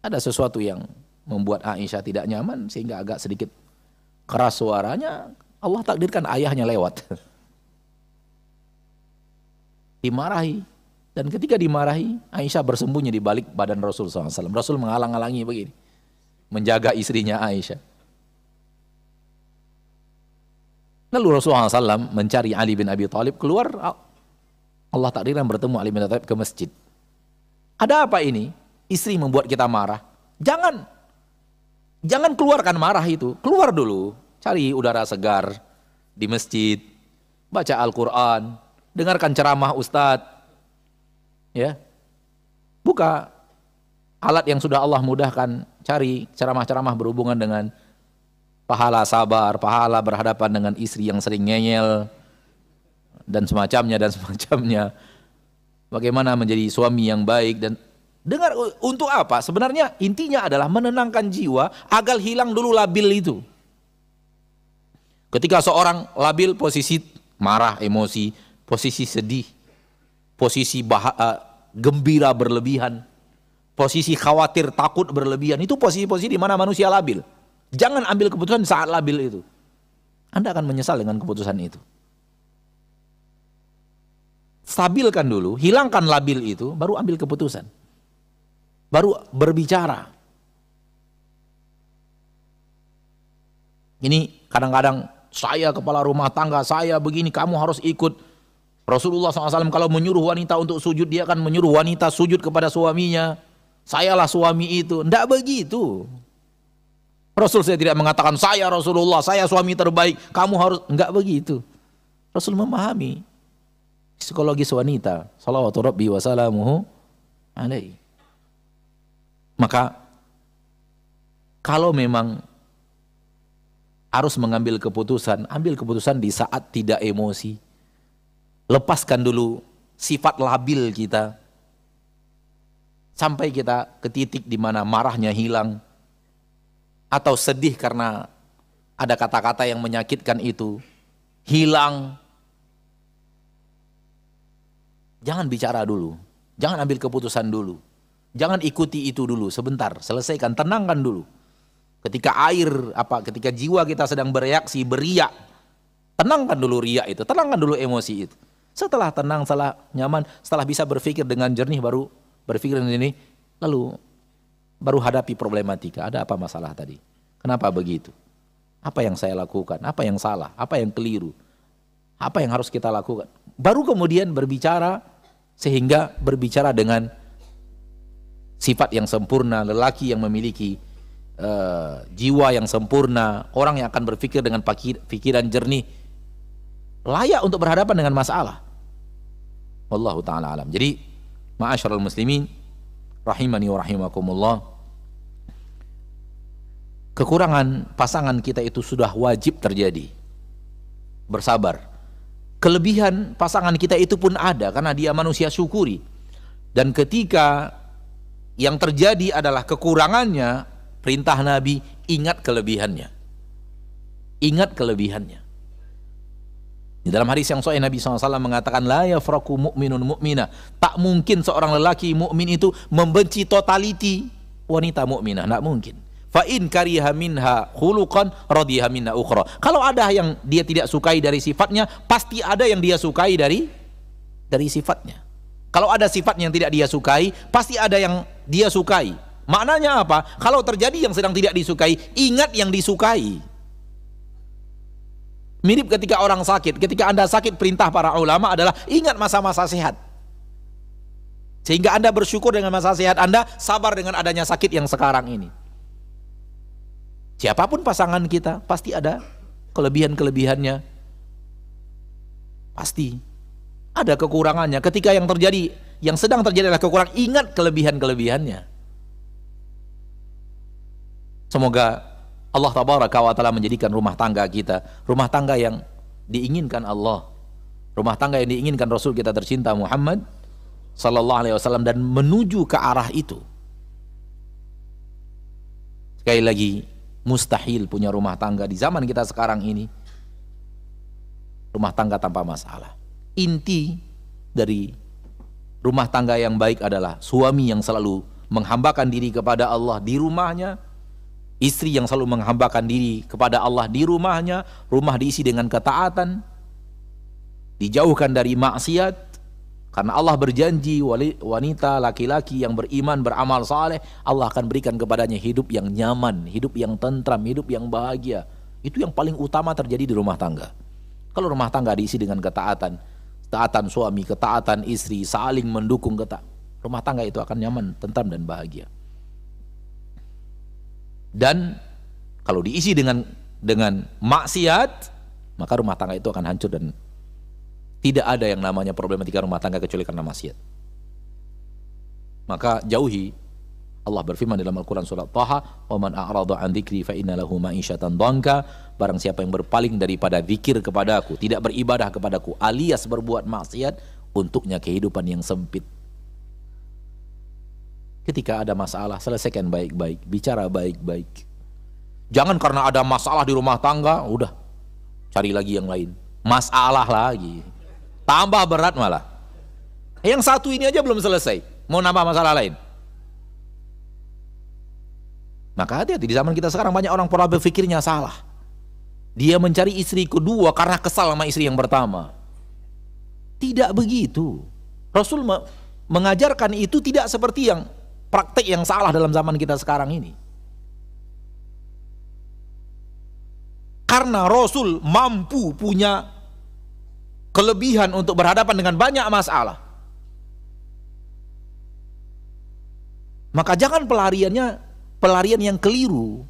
S1: Ada sesuatu yang membuat Aisyah tidak nyaman sehingga agak sedikit keras suaranya. Allah takdirkan ayahnya lewat. Dimarahi. Dan ketika dimarahi, Aisyah bersembunyi di balik badan Rasul SAW. Rasul menghalang-halangi begini, menjaga istrinya Aisyah. Lalu Rasulullah SAW mencari Ali bin Abi Thalib, keluar. Allah takdirkan bertemu Ali bin Abi Thalib ke masjid. Ada apa ini? Istri membuat kita marah. Jangan keluarkan marah itu. Keluar dulu, cari udara segar di masjid, baca Al-Quran, dengarkan ceramah Ustadz, ya, buka alat yang sudah Allah mudahkan, cari ceramah-ceramah berhubungan dengan pahala sabar, pahala berhadapan dengan istri yang sering ngeyel, dan semacamnya, bagaimana menjadi suami yang baik. Dan dengar, untuk apa? Sebenarnya intinya adalah menenangkan jiwa agar hilang dulu labil itu. Ketika seorang labil, posisi marah, emosi, posisi sedih, posisi gembira berlebihan, posisi khawatir, takut berlebihan, itu posisi-posisi di mana manusia labil. Jangan ambil keputusan saat labil itu. Anda akan menyesal dengan keputusan itu. Stabilkan dulu, hilangkan labil itu, baru ambil keputusan. Baru berbicara. Ini kadang-kadang, saya kepala rumah tangga, saya begini, kamu harus ikut. Rasulullah SAW kalau menyuruh wanita untuk sujud, dia akan menyuruh wanita sujud kepada suaminya. Sayalah suami itu. Tidak begitu. Rasul saya tidak mengatakan, saya Rasulullah, saya suami terbaik, kamu harus. Enggak begitu. Rasul memahami psikologis wanita. Salawatu Rabbi wa salamuhu alaihi. Maka kalau memang harus mengambil keputusan, ambil keputusan di saat tidak emosi. Lepaskan dulu sifat labil kita sampai kita ke titik di mana marahnya hilang, atau sedih karena ada kata-kata yang menyakitkan itu hilang. Jangan bicara dulu, jangan ambil keputusan dulu, jangan ikuti itu dulu. Sebentar, selesaikan, tenangkan dulu. Ketika ketika jiwa kita sedang bereaksi, beriak, tenangkan dulu riak itu, tenangkan dulu emosi itu. Setelah tenang, setelah nyaman, setelah bisa berpikir dengan jernih, baru berpikir ini, lalu baru hadapi problematika. Ada apa masalah tadi? Kenapa begitu? Apa yang saya lakukan? Apa yang salah? Apa yang keliru? Apa yang harus kita lakukan? Baru kemudian berbicara, sehingga berbicara dengan sifat yang sempurna, lelaki yang memiliki jiwa yang sempurna, orang yang akan berpikir dengan pikiran jernih, layak untuk berhadapan dengan masalah. Wallahu ta'ala alam. Jadi, ma'asyiral muslimin, rahimani wa rahimakumullah, kekurangan pasangan kita itu sudah wajib terjadi. Bersabar. Kelebihan pasangan kita itu pun ada, karena dia manusia syukuri. Dan ketika yang terjadi adalah kekurangannya, perintah Nabi, ingat kelebihannya. Ingat kelebihannya. Di dalam hadis yang sahih Nabi SAW mengatakan, la yafraku mu'minun mu'minah. Tak mungkin seorang lelaki mukmin itu membenci totaliti wanita mukminah, tidak mungkin. Fa in kariha minha khuluqan radiha minha ukhra. Kalau ada yang dia tidak sukai dari sifatnya, pasti ada yang dia sukai dari sifatnya. Kalau ada sifat yang tidak dia sukai, pasti ada yang dia sukai. Maknanya apa? Kalau terjadi yang sedang tidak disukai, ingat yang disukai. Mirip ketika orang sakit. Ketika Anda sakit, perintah para ulama adalah ingat masa-masa sehat. Sehingga Anda bersyukur dengan masa sehat Anda, sabar dengan adanya sakit yang sekarang ini. Siapapun pasangan kita, pasti ada kelebihan-kelebihannya. Pasti ada kekurangannya. Ketika yang sedang terjadi adalah kekurangan, ingat kelebihan-kelebihannya. Semoga Allah tabaraka wa ta'ala menjadikan rumah tangga kita rumah tangga yang diinginkan Allah, rumah tangga yang diinginkan Rasul kita tercinta Muhammad sallallahu alaihi wasallam, dan menuju ke arah itu. Sekali lagi, mustahil punya rumah tangga di zaman kita sekarang ini rumah tangga tanpa masalah. Inti dari rumah tangga yang baik adalah suami yang selalu menghambakan diri kepada Allah di rumahnya, istri yang selalu menghambakan diri kepada Allah di rumahnya, rumah diisi dengan ketaatan, dijauhkan dari maksiat. Karena Allah berjanji wanita laki-laki yang beriman beramal saleh, Allah akan berikan kepadanya hidup yang nyaman, hidup yang tentram, hidup yang bahagia. Itu yang paling utama terjadi di rumah tangga. Kalau rumah tangga diisi dengan ketaatan, ketaatan suami, ketaatan istri, saling mendukung, rumah tangga itu akan nyaman, tentram dan bahagia. Dan kalau diisi dengan maksiat, maka rumah tangga itu akan hancur dan tidak ada yang namanya problematika rumah tangga kecuali karena maksiat. Maka jauhi. Allah berfirman dalam Al-Quran surat Taha, "Wa man a'rada 'an dzikri fa inna lahu ma'isyatan dhanka." Barang siapa yang berpaling daripada zikir kepadaku, tidak beribadah kepadaku, alias berbuat maksiat, untuknya kehidupan yang sempit. Ketika ada masalah, selesaikan baik-baik, bicara baik-baik. Jangan karena ada masalah di rumah tangga, udah cari lagi yang lain. Masalah lagi. Tambah berat malah. Yang satu ini aja belum selesai, mau nambah masalah lain. Maka hati-hati, di zaman kita sekarang banyak orang pola berpikirnya salah. Dia mencari istri kedua karena kesal sama istri yang pertama. Tidak begitu. Rasul mengajarkan itu tidak seperti yang praktek yang salah dalam zaman kita sekarang ini. Karena Rasul mampu punya kelebihan untuk berhadapan dengan banyak masalah, maka jangan pelarian yang keliru.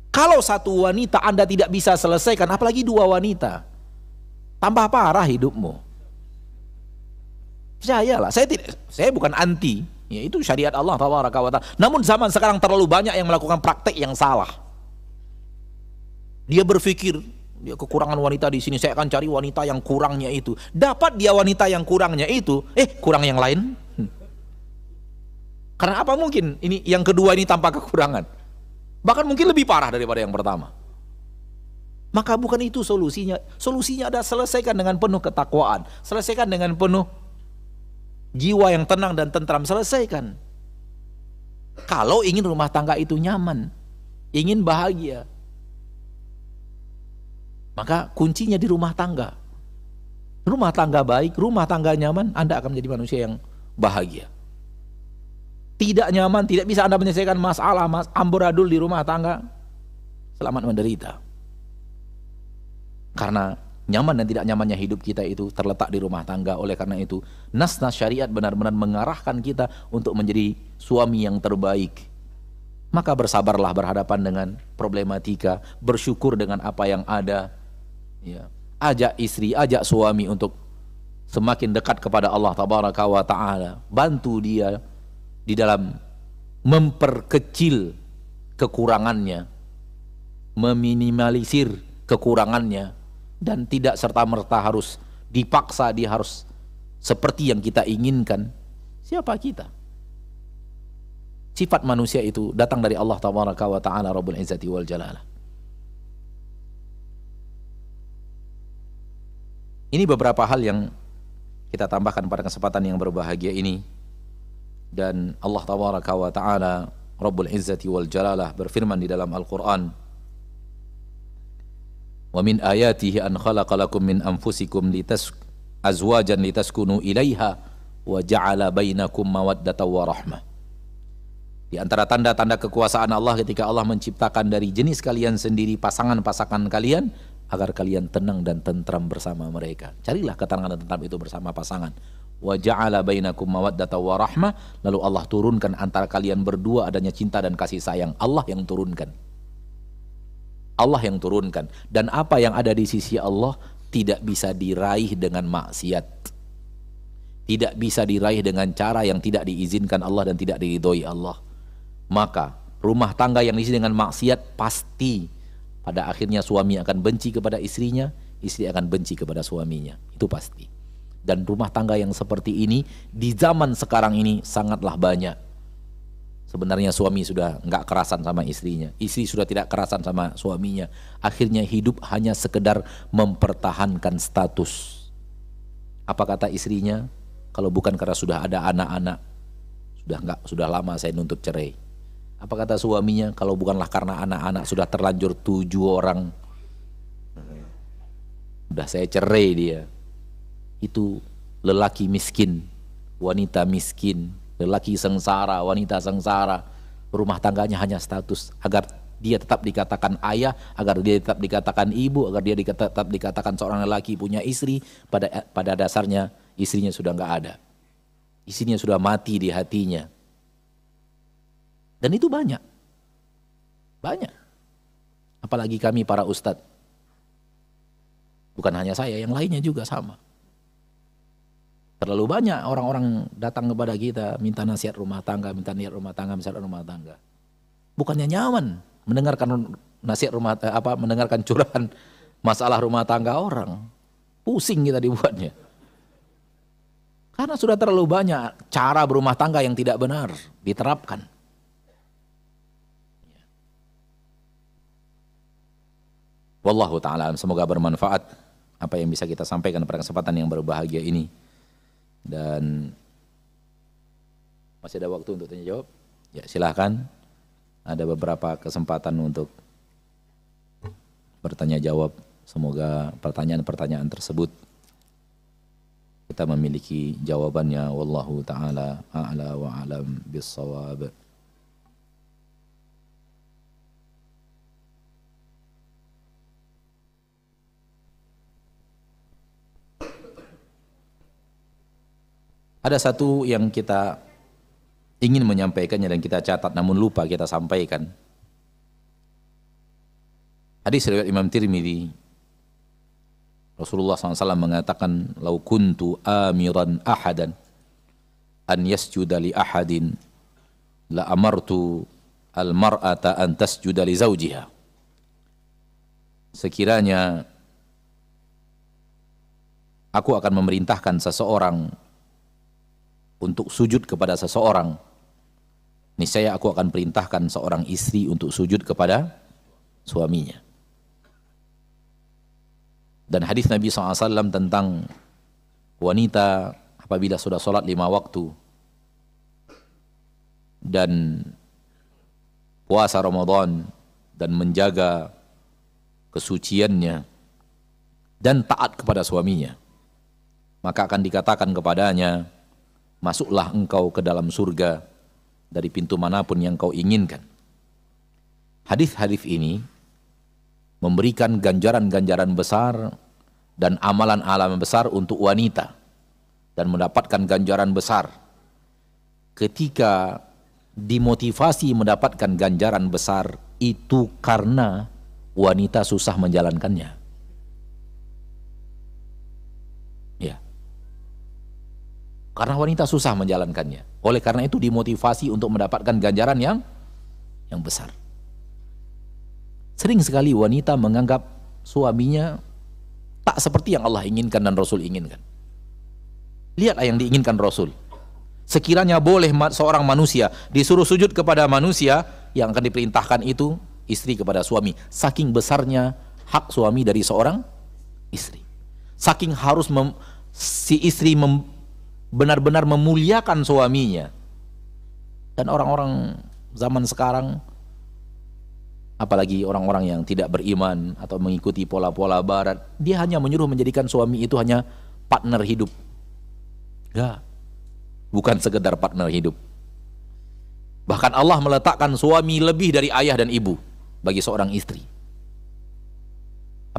S1: Kalau satu wanita Anda tidak bisa selesaikan, apalagi dua wanita, tambah parah hidupmu. Percayalah, saya bukan anti, ya itu syariat Allah tabaraka wa ta'ala. Namun zaman sekarang terlalu banyak yang melakukan praktek yang salah. Dia berpikir, dia kekurangan wanita di sini, saya akan cari wanita yang kurangnya itu. Dapat dia wanita yang kurangnya itu, kurang yang lain. Karena apa mungkin ini yang kedua ini tanpa kekurangan? Bahkan mungkin lebih parah daripada yang pertama. Maka bukan itu solusinya. Solusinya ada selesaikan dengan penuh ketakwaan, selesaikan dengan penuh jiwa yang tenang dan tentram, selesaikan. Kalau ingin rumah tangga itu nyaman, ingin bahagia, maka kuncinya di rumah tangga. Rumah tangga baik, rumah tangga nyaman, Anda akan menjadi manusia yang bahagia. Tidak nyaman, tidak bisa Anda menyelesaikan masalah, amburadul di rumah tangga, selamat menderita. Karena nyaman dan tidak nyamannya hidup kita itu terletak di rumah tangga. Oleh karena itu, nas-nas syariat benar-benar mengarahkan kita untuk menjadi suami yang terbaik. Maka bersabarlah berhadapan dengan problematika, bersyukur dengan apa yang ada. Ya. Ajak istri, ajak suami untuk semakin dekat kepada Allah tabaraka wa ta'ala. Bantu dia di dalam memperkecil kekurangannya, meminimalisir kekurangannya, dan tidak serta-merta harus dipaksa dia harus seperti yang kita inginkan. Siapa kita? Sifat manusia itu datang dari Allah tabaraka wa ta'ala Rabbul Izzati wal Jalalah. Ini beberapa hal yang kita tambahkan pada kesempatan yang berbahagia ini. Dan Allah tabaraka wa ta'ala Rabbul Izzati wal Jalalah berfirman di dalam Al-Quran, "Wa min ayatihi an khalaqa lakum min anfusikum azwajan litaskunu ilaiha wa ja'ala bainakum mawaddatan wa rahmah." Di antara tanda-tanda kekuasaan Allah ketika Allah menciptakan dari jenis kalian sendiri pasangan-pasangan kalian agar kalian tenang dan tentram bersama mereka. Carilah ketenangan dan tentram itu bersama pasangan. Wa ja'ala bainakum mawaddata wa rahmah, lalu Allah turunkan antara kalian berdua adanya cinta dan kasih sayang. Allah yang turunkan. Allah yang turunkan. Dan apa yang ada di sisi Allah tidak bisa diraih dengan maksiat. Tidak bisa diraih dengan cara yang tidak diizinkan Allah dan tidak diridhoi Allah. Maka rumah tangga yang diisi dengan maksiat pasti pada akhirnya suami akan benci kepada istrinya, istri akan benci kepada suaminya. Itu pasti. Dan rumah tangga yang seperti ini di zaman sekarang ini sangatlah banyak. Sebenarnya suami sudah nggak kerasan sama istrinya, istri sudah tidak kerasan sama suaminya. Akhirnya hidup hanya sekedar mempertahankan status. Apa kata istrinya? Kalau bukan karena sudah ada anak-anak, sudah lama saya nuntut cerai. Apa kata suaminya? Kalau bukanlah karena anak-anak, sudah terlanjur 7 orang, udah saya cerai dia. Itu lelaki miskin, wanita miskin, lelaki sengsara, wanita sengsara. Rumah tangganya hanya status, agar dia tetap dikatakan ayah, agar dia tetap dikatakan ibu, agar dia tetap dikatakan seorang lelaki punya istri. Pada dasarnya istrinya sudah nggak ada, istrinya sudah mati di hatinya. Dan itu banyak. Apalagi kami para ustadz. Bukan hanya saya, yang lainnya juga sama. Terlalu banyak orang-orang datang kepada kita minta nasihat rumah tangga, Bukannya nyaman mendengarkan nasihat mendengarkan curahan masalah rumah tangga orang. Pusing kita dibuatnya. Karena sudah terlalu banyak cara berumah tangga yang tidak benar diterapkan. Wallahu ta'ala, semoga bermanfaat apa yang bisa kita sampaikan pada kesempatan yang berbahagia ini. Dan masih ada waktu untuk tanya jawab? Ya, silahkan. Ada beberapa kesempatan untuk bertanya jawab. Semoga pertanyaan-pertanyaan tersebut kita memiliki jawabannya. Wallahu ta'ala a'la wa a'lam bis-shawab. Ada satu yang kita ingin menyampaikannya dan kita catat namun lupa kita sampaikan. Hadis riwayat Imam Tirmidzi. Rasulullah SAW mengatakan, "Lau kuntu amiran ahadan an yasjuda li ahadin la amartu al-mar'ata an tasjuda li zawjiha." Sekiranya aku akan memerintahkan seseorang untuk sujud kepada seseorang, niscaya aku akan perintahkan seorang istri untuk sujud kepada suaminya. Dan hadis Nabi SAW tentang wanita apabila sudah sholat 5 waktu dan puasa Ramadan dan menjaga kesuciannya dan taat kepada suaminya, maka akan dikatakan kepadanya, masuklah engkau ke dalam surga dari pintu manapun yang kau inginkan. Hadis-hadis ini memberikan ganjaran-ganjaran besar dan amalan-amalan besar untuk wanita dan mendapatkan ganjaran besar. Ketika dimotivasi mendapatkan ganjaran besar itu karena wanita susah menjalankannya. Karena wanita susah menjalankannya. Oleh karena itu dimotivasi untuk mendapatkan ganjaran yang besar. Sering sekali wanita menganggap suaminya tak seperti yang Allah inginkan dan Rasul inginkan. Lihatlah yang diinginkan Rasul. Sekiranya boleh seorang manusia disuruh sujud kepada manusia, yang akan diperintahkan itu istri kepada suami. Saking besarnya hak suami dari seorang istri. Saking harus si istri benar-benar memuliakan suaminya. Dan orang-orang zaman sekarang, apalagi orang-orang yang tidak beriman atau mengikuti pola-pola barat, dia hanya menyuruh menjadikan suami itu hanya partner hidup. Ya, bukan sekedar partner hidup. Bahkan Allah meletakkan suami lebih dari ayah dan ibu bagi seorang istri.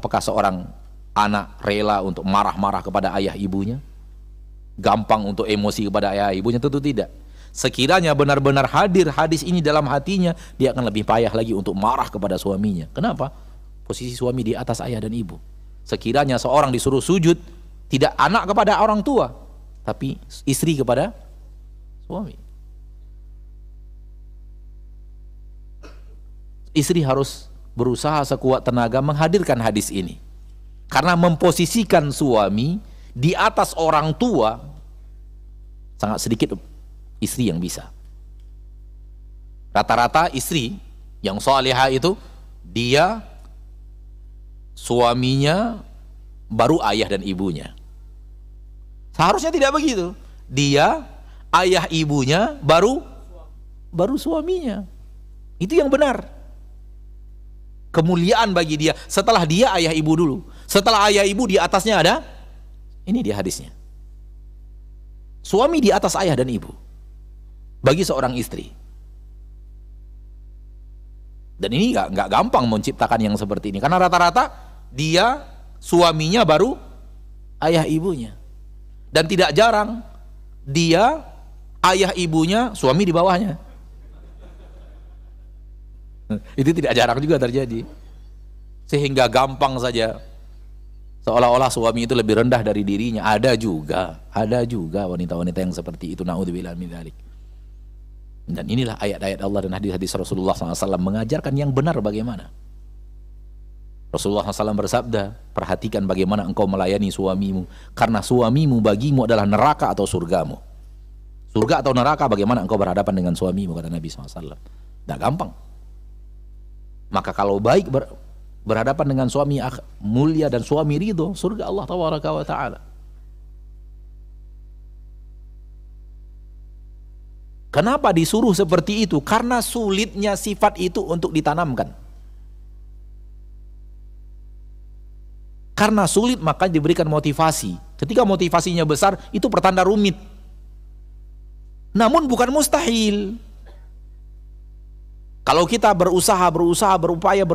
S1: Apakah seorang anak rela untuk marah-marah kepada ayah ibunya? Gampang untuk emosi kepada ayah ibunya? Tentu tidak. Sekiranya benar-benar hadir hadis ini dalam hatinya, dia akan lebih payah lagi untuk marah kepada suaminya. Kenapa? Posisi suami di atas ayah dan ibu. Sekiranya seorang disuruh sujud, tidak anak kepada orang tua, tapi istri kepada suami. Istri harus berusaha sekuat tenaga menghadirkan hadis ini, karena memposisikan suami di atas orang tua sangat sedikit istri yang bisa. Rata-rata istri yang salihah itu dia suaminya baru ayah dan ibunya. Seharusnya tidak begitu. Dia ayah ibunya baru suaminya. Itu yang benar. Kemuliaan bagi dia setelah dia ayah ibu dulu. Setelah ayah ibu di atasnya ada, ini dia hadisnya. Suami di atas ayah dan ibu bagi seorang istri. Dan ini nggak gampang menciptakan yang seperti ini, karena rata-rata dia suaminya baru ayah ibunya, dan tidak jarang dia ayah ibunya suami di bawahnya. Itu tidak jarang juga terjadi, sehingga gampang saja seolah-olah suami itu lebih rendah dari dirinya. Ada juga wanita-wanita yang seperti itu, naudzubillah min dzalik. Dan inilah ayat-ayat Allah dan hadis-hadis Rasulullah SAW mengajarkan yang benar bagaimana. Rasulullah SAW bersabda, perhatikan bagaimana engkau melayani suamimu, karena suamimu bagimu adalah neraka atau surgamu. Surga atau neraka, bagaimana engkau berhadapan dengan suamimu, kata Nabi SAW. Tidak gampang. Maka kalau baik berhadapan dengan suami mulia dan suami ridho, surga Allah tabaraka wa ta'ala. Kenapa disuruh seperti itu? Karena sulitnya sifat itu untuk ditanamkan. Karena sulit maka diberikan motivasi. Ketika motivasinya besar, itu pertanda rumit. Namun bukan mustahil. Kalau kita berupaya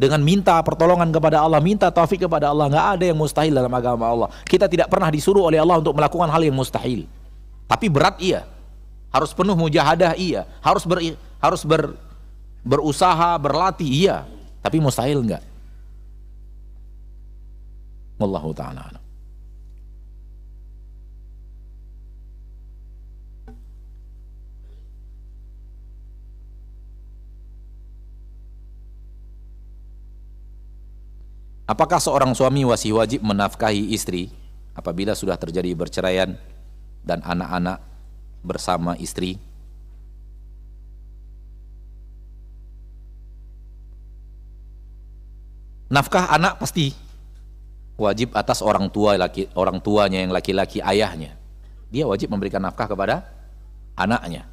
S1: dengan minta pertolongan kepada Allah, minta taufik kepada Allah, nggak ada yang mustahil dalam agama Allah. Kita tidak pernah disuruh oleh Allah untuk melakukan hal yang mustahil. Tapi berat iya, harus penuh mujahadah iya, harus berusaha, berlatih iya, tapi mustahil enggak. Wallahu ta'ala. Apakah seorang suami masih wajib menafkahi istri apabila sudah terjadi perceraian dan anak-anak bersama istri? Nafkah anak pasti wajib atas orang tuanya yang laki-laki, ayahnya. Dia wajib memberikan nafkah kepada anaknya.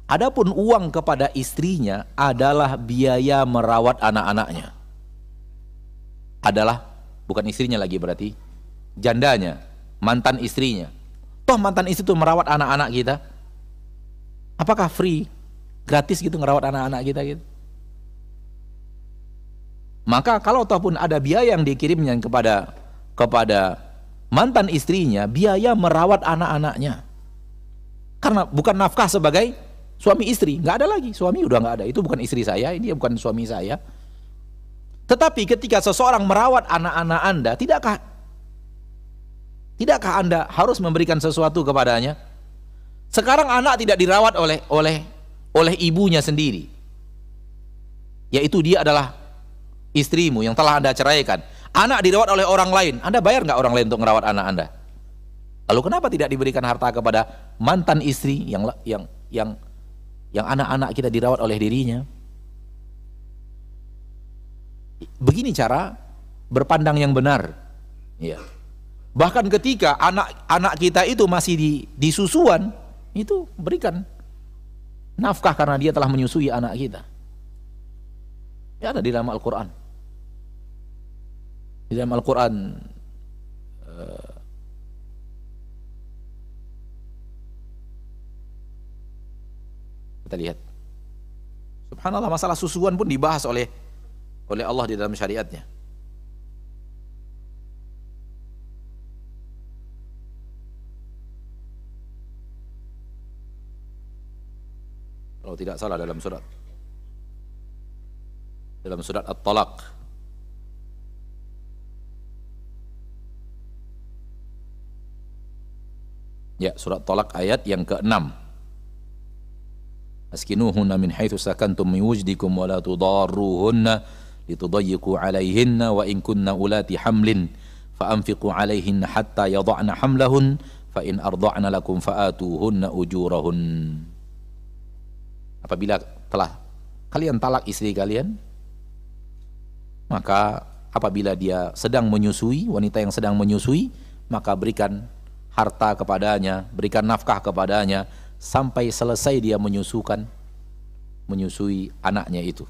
S1: Adapun uang kepada istrinya adalah biaya merawat anak-anaknya. Adalah bukan istrinya lagi, berarti jandanya, mantan istrinya. Toh mantan istri itu merawat anak-anak kita. Apakah free, gratis gitu ngerawat anak-anak kita gitu? Maka kalau toh pun ada biaya yang dikirimnya kepada mantan istrinya, biaya merawat anak-anaknya. Karena bukan nafkah sebagai suami istri, nggak ada lagi. Suami udah nggak ada, itu bukan istri saya, ini bukan suami saya. Tetapi ketika seseorang merawat anak-anak Anda, tidakkah Anda harus memberikan sesuatu kepadanya? Sekarang anak tidak dirawat oleh ibunya sendiri, yaitu dia adalah istrimu yang telah Anda ceraikan. Anak dirawat oleh orang lain, Anda bayar nggak orang lain untuk merawat anak Anda? Lalu kenapa tidak diberikan harta kepada mantan istri yang anak-anak kita dirawat oleh dirinya? Begini cara berpandang yang benar. Ya. Bahkan ketika anak-anak kita itu masih di susuan, itu berikan nafkah karena dia telah menyusui anak kita. Ya, ada di dalam Al-Quran. Di dalam Al-Quran kita lihat, subhanallah, masalah susuan pun dibahas oleh oleh Allah di dalam syariatnya. Kalau tidak salah dalam surat At-Talaq. Ya, surat Talaq ayat yang ke-6. Askinuhunna min haitsu sakantum min wujdikum wa la tudarruhunna litudayyiqu 'alayhinna wa in kunna ulati hamlin fa anfiqu 'alayhinna hatta yadh'na hamlahun fa in arda'na lakum fa'atuhunna ujurahun. Apabila telah kalian talak istri kalian, maka apabila dia sedang menyusui, wanita yang sedang menyusui, maka berikan harta kepadanya, berikan nafkah kepadanya sampai selesai dia menyusui anaknya itu.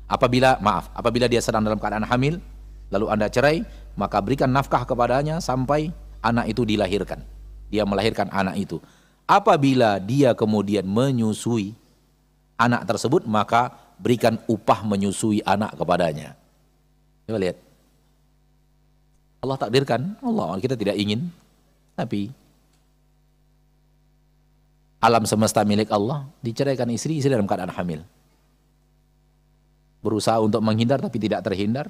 S1: Apabila dia sedang dalam keadaan hamil, lalu Anda cerai, maka berikan nafkah kepadanya sampai anak itu dilahirkan. Dia melahirkan anak itu. Apabila dia kemudian menyusui anak tersebut, maka berikan upah menyusui anak kepadanya. Coba lihat. Allah takdirkan, kita tidak ingin, tapi alam semesta milik Allah, diceraikan istri dalam keadaan hamil. Berusaha untuk menghindar tapi tidak terhindar,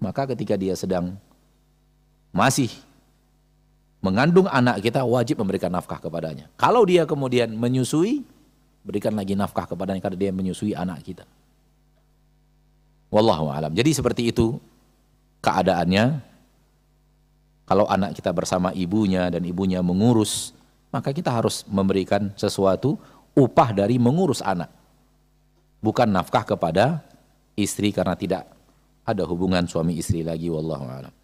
S1: maka ketika dia sedang masih mengandung anak kita, wajib memberikan nafkah kepadanya. Kalau dia kemudian menyusui, berikan lagi nafkah kepadanya karena dia menyusui anak kita. Wallahu a'lam. Jadi seperti itu keadaannya. Kalau anak kita bersama ibunya dan ibunya mengurus, maka kita harus memberikan sesuatu upah dari mengurus anak. Bukan nafkah kepada istri karena tidak ada hubungan suami istri lagi. Wallahu a'lam.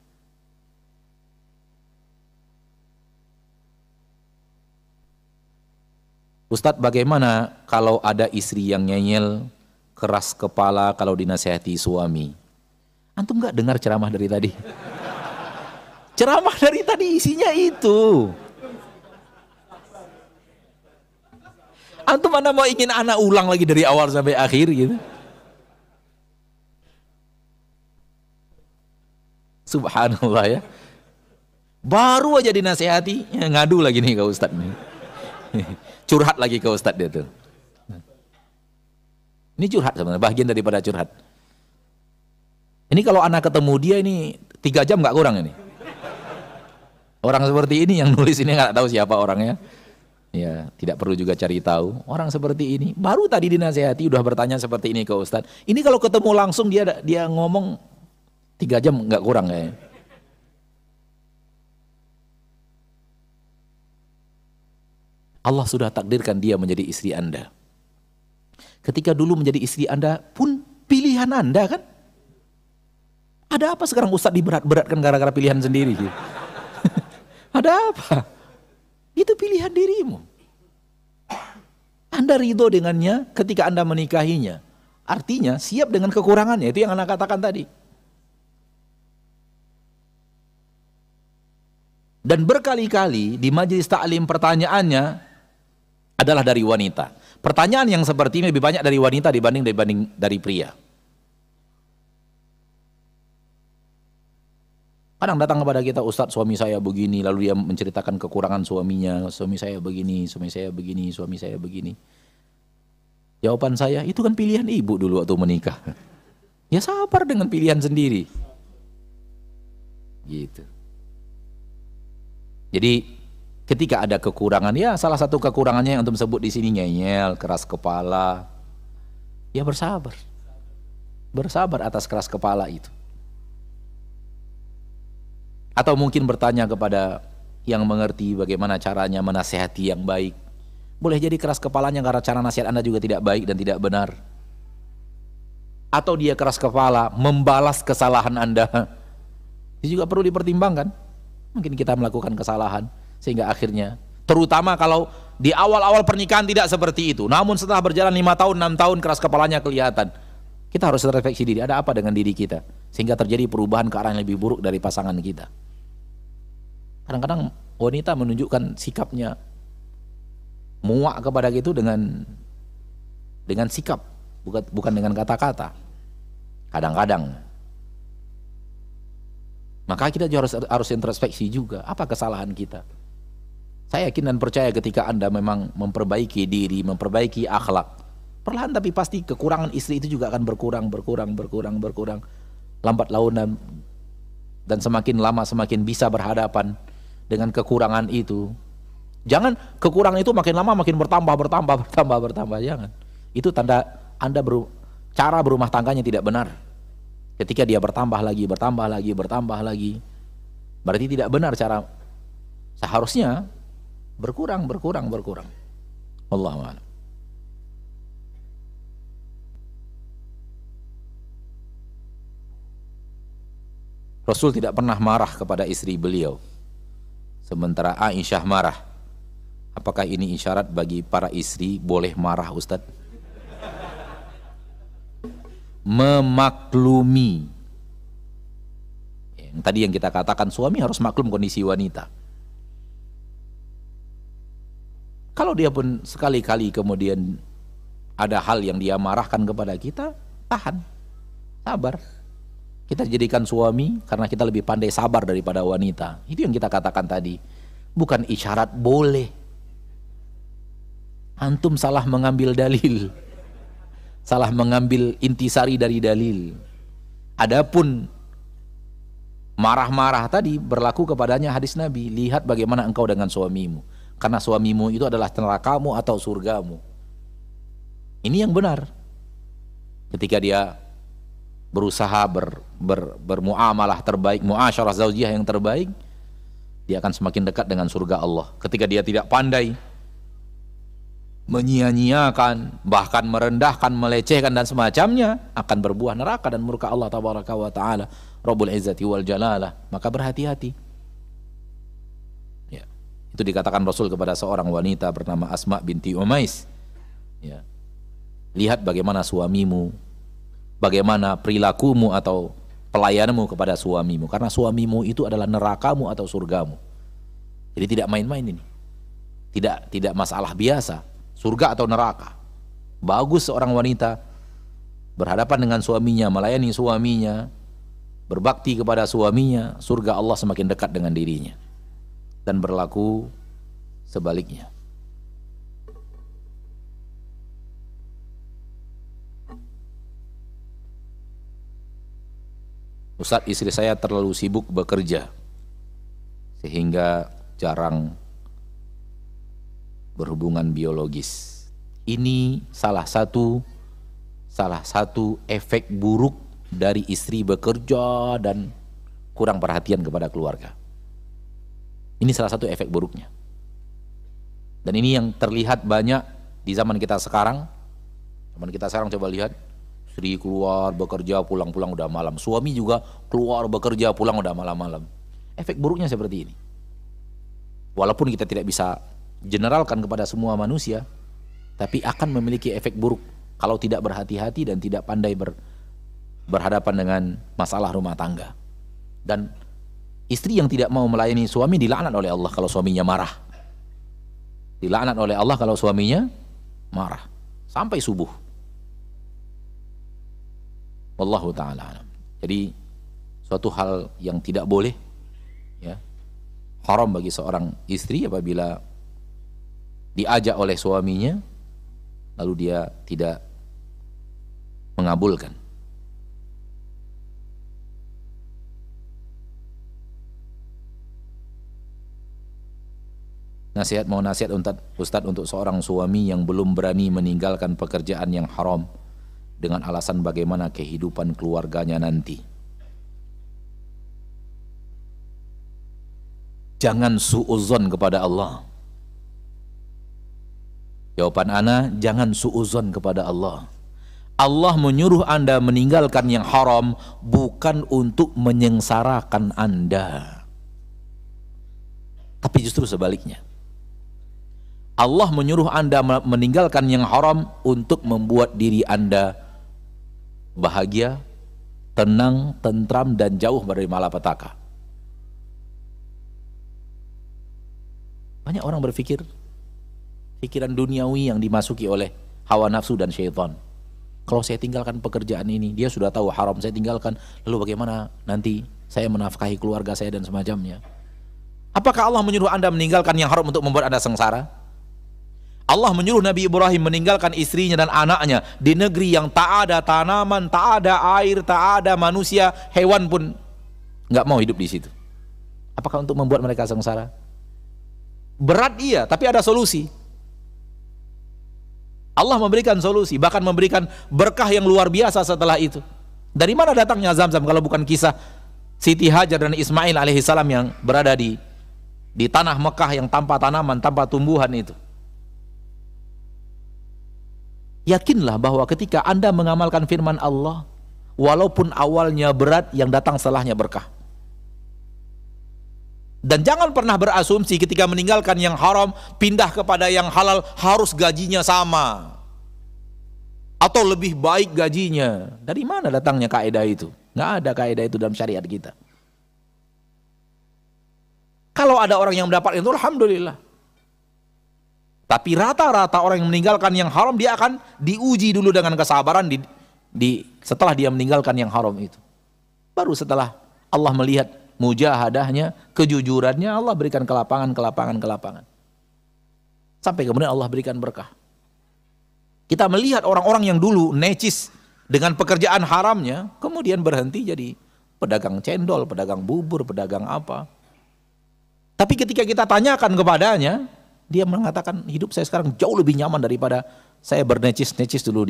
S1: Ustadz, bagaimana kalau ada istri yang ngeyel, keras kepala kalau dinasihati suami? Antum nggak dengar ceramah dari tadi? Ceramah dari tadi isinya itu. Antum mana mau ingin anak ulang lagi dari awal sampai akhir gitu? Subhanallah ya. Baru aja dinasihati, ngadu lagi nih ke Ustadz nih. Curhat lagi ke Ustadz dia tuh. Ini curhat sebenarnya, bagian daripada curhat. Ini kalau anak ketemu dia ini 3 jam nggak kurang ini. Orang seperti ini yang nulis ini nggak tahu siapa orangnya. Ya, tidak perlu juga cari tahu. Orang seperti ini baru tadi dinasehati udah bertanya seperti ini ke Ustadz. Ini kalau ketemu langsung dia ngomong 3 jam nggak kurang kayaknya. Allah sudah takdirkan dia menjadi istri Anda. Ketika dulu menjadi istri Anda pun pilihan Anda kan? Ada apa sekarang Ustadz diberat-beratkan gara-gara pilihan sendiri? Gitu? Ada apa? Itu pilihan dirimu. Anda ridho dengannya ketika Anda menikahinya. Artinya siap dengan kekurangannya. Itu yang Anda katakan tadi. Dan berkali-kali di majelis ta'lim pertanyaannya adalah dari wanita. Pertanyaan yang seperti ini lebih banyak dari wanita dibanding dari pria. Kadang datang kepada kita, Ustadz suami saya begini, lalu dia menceritakan kekurangan suaminya, suami saya begini, suami saya begini, suami saya begini. Jawaban saya, itu kan pilihan ibu dulu waktu menikah. Ya sabar dengan pilihan sendiri. Gitu. Jadi ketika ada kekurangan, ya salah satu kekurangannya yang untuk sebut di sini ngeyel, keras kepala. Ya bersabar. Bersabar atas keras kepala itu. Atau mungkin bertanya kepada yang mengerti bagaimana caranya menasehati yang baik. Boleh jadi keras kepalanya karena cara nasihat Anda juga tidak baik dan tidak benar. Atau dia keras kepala membalas kesalahan Anda. Itu juga perlu dipertimbangkan. Mungkin kita melakukan kesalahan sehingga akhirnya, terutama kalau di awal-awal pernikahan tidak seperti itu. Namun setelah berjalan 5 tahun, 6 tahun keras kepalanya kelihatan. Kita harus refleksi diri, ada apa dengan diri kita sehingga terjadi perubahan ke arah yang lebih buruk dari pasangan kita. Kadang-kadang wanita menunjukkan sikapnya muak kepada itu dengan sikap, bukan dengan kata-kata. Kadang-kadang. Maka kita juga harus introspeksi juga, apa kesalahan kita. Saya yakin dan percaya ketika Anda memang memperbaiki diri, memperbaiki akhlak, perlahan tapi pasti kekurangan istri itu juga akan berkurang. Lambat laun dan semakin lama semakin bisa berhadapan dengan kekurangan itu. Jangan kekurangan itu makin lama makin bertambah, jangan. Itu tanda Anda cara berumah tangganya tidak benar. Ketika dia bertambah lagi, berarti tidak benar cara. Seharusnya berkurang. Wallahu a'lam. Rasul tidak pernah marah kepada istri beliau, sementara Aisyah marah. Apakah ini isyarat bagi para istri boleh marah, Ustadz? Memaklumi. Yang tadi yang kita katakan, suami harus maklum kondisi wanita. Kalau dia pun sekali-kali kemudian ada hal yang dia marahkan kepada kita, tahan, sabar. Kita jadikan suami karena kita lebih pandai sabar daripada wanita. Itu yang kita katakan tadi. Bukan isyarat boleh. Antum salah mengambil dalil, salah mengambil intisari dari dalil. Adapun marah-marah tadi berlaku kepadanya hadis Nabi, lihat bagaimana engkau dengan suamimu, karena suamimu itu adalah nerakamu atau surgamu. Ini yang benar. Ketika dia berusaha bermuamalah terbaik, muasyarah zaujiyah yang terbaik, dia akan semakin dekat dengan surga Allah. Ketika dia tidak pandai, menyia-nyiakan, bahkan merendahkan, melecehkan dan semacamnya, akan berbuah neraka dan murka Allah tabaraka wa ta'ala Rabbul Izzati wal Jalalah. Maka berhati-hati ya. Itu dikatakan Rasul kepada seorang wanita bernama Asma binti Umais ya. Lihat bagaimana suamimu, bagaimana perilakumu atau pelayananmu kepada suamimu, karena suamimu itu adalah nerakamu atau surgamu. Jadi tidak main-main ini, tidak masalah biasa, surga atau neraka. Bagus seorang wanita berhadapan dengan suaminya, melayani suaminya, berbakti kepada suaminya, surga Allah semakin dekat dengan dirinya. Dan berlaku sebaliknya. Ustadz, istri saya terlalu sibuk bekerja sehingga jarang berhubungan biologis. Ini salah satu efek buruk dari istri bekerja dan kurang perhatian kepada keluarga. Ini salah satu efek buruknya. Dan ini yang terlihat banyak di zaman kita sekarang. Zaman kita sekarang coba lihat, istri keluar bekerja pulang-pulang udah malam. Suami juga keluar bekerja pulang udah malam-malam. Efek buruknya seperti ini. Walaupun kita tidak bisa generalkan kepada semua manusia, tapi akan memiliki efek buruk kalau tidak berhati-hati dan tidak pandai berhadapan dengan masalah rumah tangga. Dan istri yang tidak mau melayani suami dilaknat oleh Allah kalau suaminya marah. Dilaknat oleh Allah kalau suaminya marah sampai subuh. Wallahu ta'ala alam. Jadi suatu hal yang tidak boleh ya, haram bagi seorang istri apabila diajak oleh suaminya lalu dia tidak mengabulkan. Nasihat Ustadz untuk seorang suami yang belum berani meninggalkan pekerjaan yang haram dengan alasan bagaimana kehidupan keluarganya nanti. Jangan suudzon kepada Allah. Jawaban ana, jangan suudzon kepada Allah. Allah menyuruh Anda meninggalkan yang haram bukan untuk menyengsarakan Anda, tapi justru sebaliknya. Allah menyuruh Anda meninggalkan yang haram untuk membuat diri Anda bahagia, tenang, tentram, dan jauh dari malapetaka. Banyak orang berpikir pikiran duniawi yang dimasuki oleh hawa nafsu dan syaitan. kalau saya tinggalkan pekerjaan ini, dia sudah tahu haram, saya tinggalkan, lalu bagaimana nanti saya menafkahi keluarga saya dan semacamnya. Apakah Allah menyuruh Anda meninggalkan yang haram untuk membuat Anda sengsara? Allah menyuruh Nabi Ibrahim meninggalkan istrinya dan anaknya di negeri yang tak ada tanaman, tak ada air, tak ada manusia, hewan pun nggak mau hidup di situ. Apakah untuk membuat mereka sengsara? Berat iya, tapi ada solusi. Allah memberikan solusi, bahkan memberikan berkah yang luar biasa setelah itu. Dari mana datangnya Zam-Zam kalau bukan kisah Siti Hajar dan Ismail alaihissalam yang berada di tanah Mekah yang tanpa tanaman, tanpa tumbuhan itu. Yakinlah bahwa ketika Anda mengamalkan firman Allah, walaupun awalnya berat, yang datang setelahnya berkah. Dan jangan pernah berasumsi ketika meninggalkan yang haram pindah kepada yang halal harus gajinya sama atau lebih baik gajinya. Dari mana datangnya kaidah itu? Nggak ada kaidah itu dalam syariat kita. Kalau ada orang yang mendapat itu, alhamdulillah. Tapi rata-rata orang yang meninggalkan yang haram, dia akan diuji dulu dengan kesabaran setelah dia meninggalkan yang haram itu. Baru setelah Allah melihat mujahadahnya, kejujurannya, Allah berikan kelapangan. Sampai kemudian Allah berikan berkah. Kita melihat orang-orang yang dulu necis dengan pekerjaan haramnya, kemudian berhenti jadi pedagang cendol, pedagang bubur, pedagang apa. Tapi ketika kita tanyakan kepadanya, dia mengatakan hidup saya sekarang jauh lebih nyaman daripada saya bernecis-necis dulu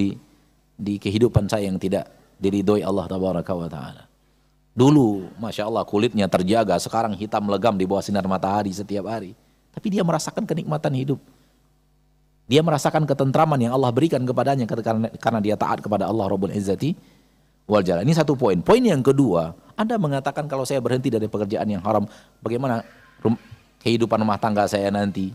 S1: di kehidupan saya yang tidak diridhoi Allah tabaraka wa ta'ala. Dulu, Masya Allah, kulitnya terjaga, sekarang hitam legam di bawah sinar matahari setiap hari. Tapi dia merasakan kenikmatan hidup. Dia merasakan ketentraman yang Allah berikan kepadanya karena dia taat kepada Allah Rabbul Izzati wal Jalal. Ini satu poin. Poin yang kedua, Anda mengatakan kalau saya berhenti dari pekerjaan yang haram, bagaimana kehidupan rumah tangga saya nanti?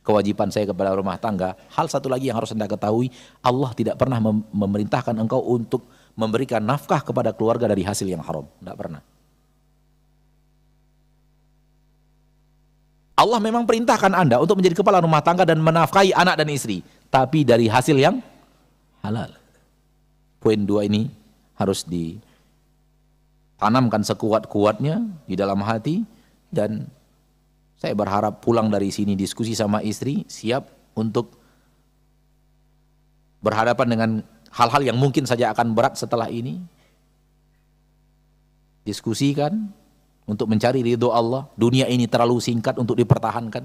S1: Kewajiban saya kepada rumah tangga. Hal satu lagi yang harus Anda ketahui, Allah tidak pernah memerintahkan engkau untuk memberikan nafkah kepada keluarga dari hasil yang haram. Tidak pernah. Allah memang perintahkan Anda untuk menjadi kepala rumah tangga dan menafkahi anak dan istri, tapi dari hasil yang halal. Poin dua ini harus ditanamkan sekuat-kuatnya di dalam hati, dan saya berharap pulang dari sini diskusi sama istri, siap untuk berhadapan dengan hal-hal yang mungkin saja akan berat setelah ini. Diskusikan untuk mencari ridho Allah. Dunia ini terlalu singkat untuk dipertahankan.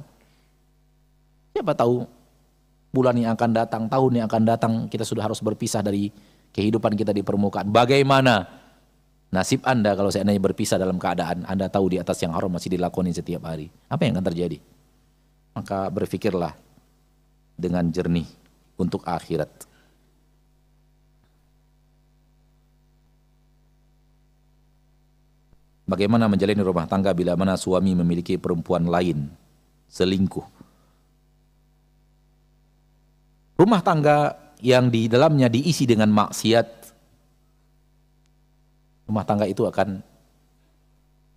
S1: Siapa tahu bulan yang akan datang, tahun yang akan datang, kita sudah harus berpisah dari kehidupan kita di permukaan. Bagaimana nasib Anda kalau seandainya berpisah dalam keadaan Anda tahu di atas yang haram masih dilakoni setiap hari? Apa yang akan terjadi? Maka berfikirlah dengan jernih untuk akhirat. Bagaimana menjalani rumah tangga bila mana suami memiliki perempuan lain, selingkuh? Rumah tangga yang di dalamnya diisi dengan maksiat, rumah tangga itu akan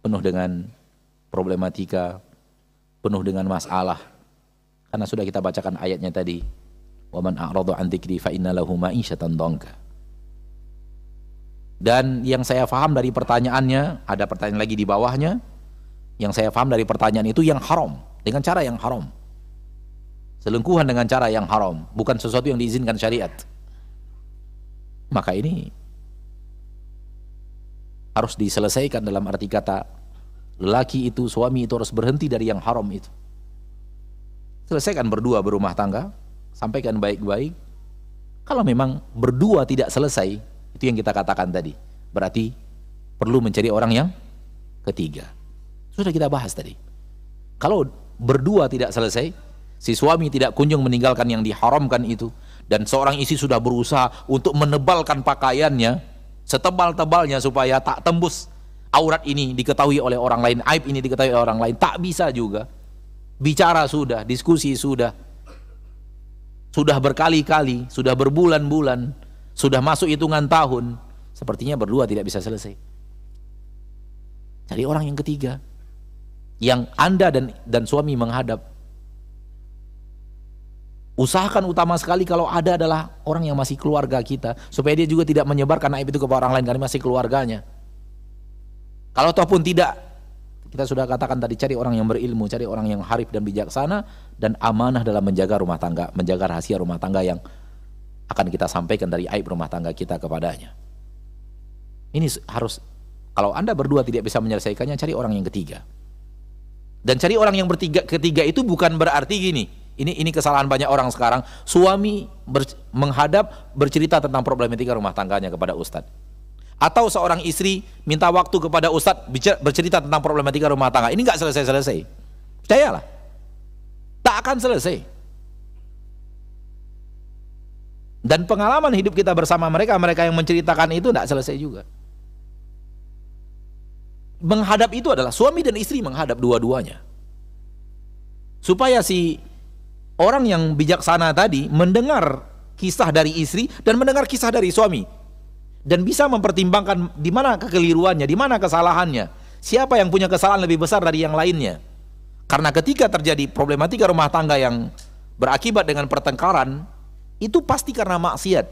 S1: penuh dengan problematika, penuh dengan masalah. Karena sudah kita bacakan ayatnya tadi, wa man a'rada 'an dzikri fa inna lahu ma'isyatan dhanka. Dan yang saya paham dari pertanyaannya, ada pertanyaan lagi di bawahnya, yang saya paham dari pertanyaan itu yang haram, dengan cara yang haram. Selingkuhan dengan cara yang haram, bukan sesuatu yang diizinkan syariat. Maka ini harus diselesaikan dalam arti kata, lelaki itu, suami itu harus berhenti dari yang haram itu. Selesaikan berdua berumah tangga, sampaikan baik-baik. Kalau memang berdua tidak selesai, itu yang kita katakan tadi, berarti perlu mencari orang yang ketiga. Sudah kita bahas tadi. Kalau berdua tidak selesai, si suami tidak kunjung meninggalkan yang diharamkan itu, dan seorang istri sudah berusaha untuk menebalkan pakaiannya setebal-tebalnya supaya tak tembus aurat ini diketahui oleh orang lain, aib ini diketahui oleh orang lain, tak bisa juga. Bicara sudah, diskusi sudah berkali-kali, sudah berbulan-bulan, sudah masuk hitungan tahun, sepertinya berdua tidak bisa selesai. Cari orang yang ketiga, yang Anda dan suami menghadap. Usahakan utama sekali kalau ada adalah orang yang masih keluarga kita, supaya dia juga tidak menyebarkan aib itu kepada orang lain karena masih keluarganya. Kalau ataupun tidak, kita sudah katakan tadi, cari orang yang berilmu, cari orang yang harif dan bijaksana dan amanah dalam menjaga rumah tangga, menjaga rahasia rumah tangga yang akan kita sampaikan dari aib rumah tangga kita kepadanya. Ini harus, kalau Anda berdua tidak bisa menyelesaikannya, cari orang yang ketiga. Dan cari orang yang ketiga itu bukan berarti gini, ini kesalahan banyak orang sekarang, suami menghadap bercerita tentang problematika rumah tangganya kepada ustadz. Atau seorang istri minta waktu kepada ustadz bercerita tentang problematika rumah tangga. Ini nggak selesai-selesai. Percayalah, tak akan selesai. Dan pengalaman hidup kita bersama mereka yang menceritakan itu nggak selesai juga. Menghadap itu adalah suami dan istri menghadap dua-duanya, supaya si orang yang bijaksana tadi mendengar kisah dari istri dan mendengar kisah dari suami, dan bisa mempertimbangkan di mana kekeliruannya, di mana kesalahannya, siapa yang punya kesalahan lebih besar dari yang lainnya. Karena ketika terjadi problematika rumah tangga yang berakibat dengan pertengkaran, itu pasti karena maksiat.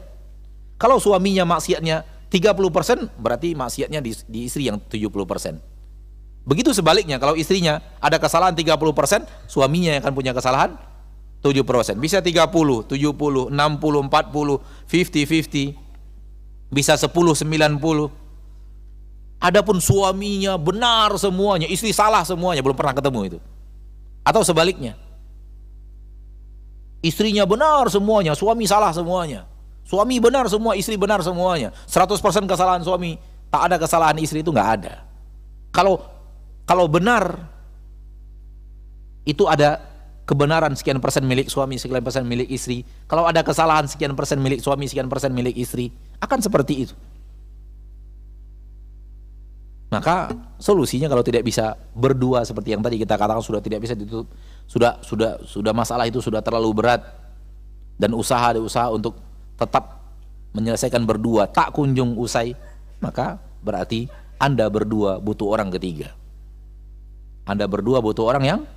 S1: Kalau suaminya maksiatnya 30%, berarti maksiatnya di istri yang 70%. Begitu sebaliknya, kalau istrinya ada kesalahan 30%, suaminya yang akan punya kesalahan 70%. Bisa 30, 70, 60, 40, 50-50. Bisa 10-90. Adapun suaminya benar semuanya, istri salah semuanya, belum pernah ketemu itu. Atau sebaliknya, istrinya benar semuanya, suami salah semuanya. Suami benar semua, istri benar semuanya. 100% kesalahan suami, tak ada kesalahan istri, itu nggak ada. Kalau benar itu ada kebenaran sekian persen milik suami, sekian persen milik istri. Kalau ada kesalahan sekian persen milik suami, sekian persen milik istri, akan seperti itu. Maka solusinya kalau tidak bisa berdua seperti yang tadi kita katakan, sudah tidak bisa ditutup, sudah masalah itu sudah terlalu berat, dan usaha untuk tetap menyelesaikan berdua tak kunjung usai, maka berarti Anda berdua butuh orang ketiga. Anda berdua butuh orang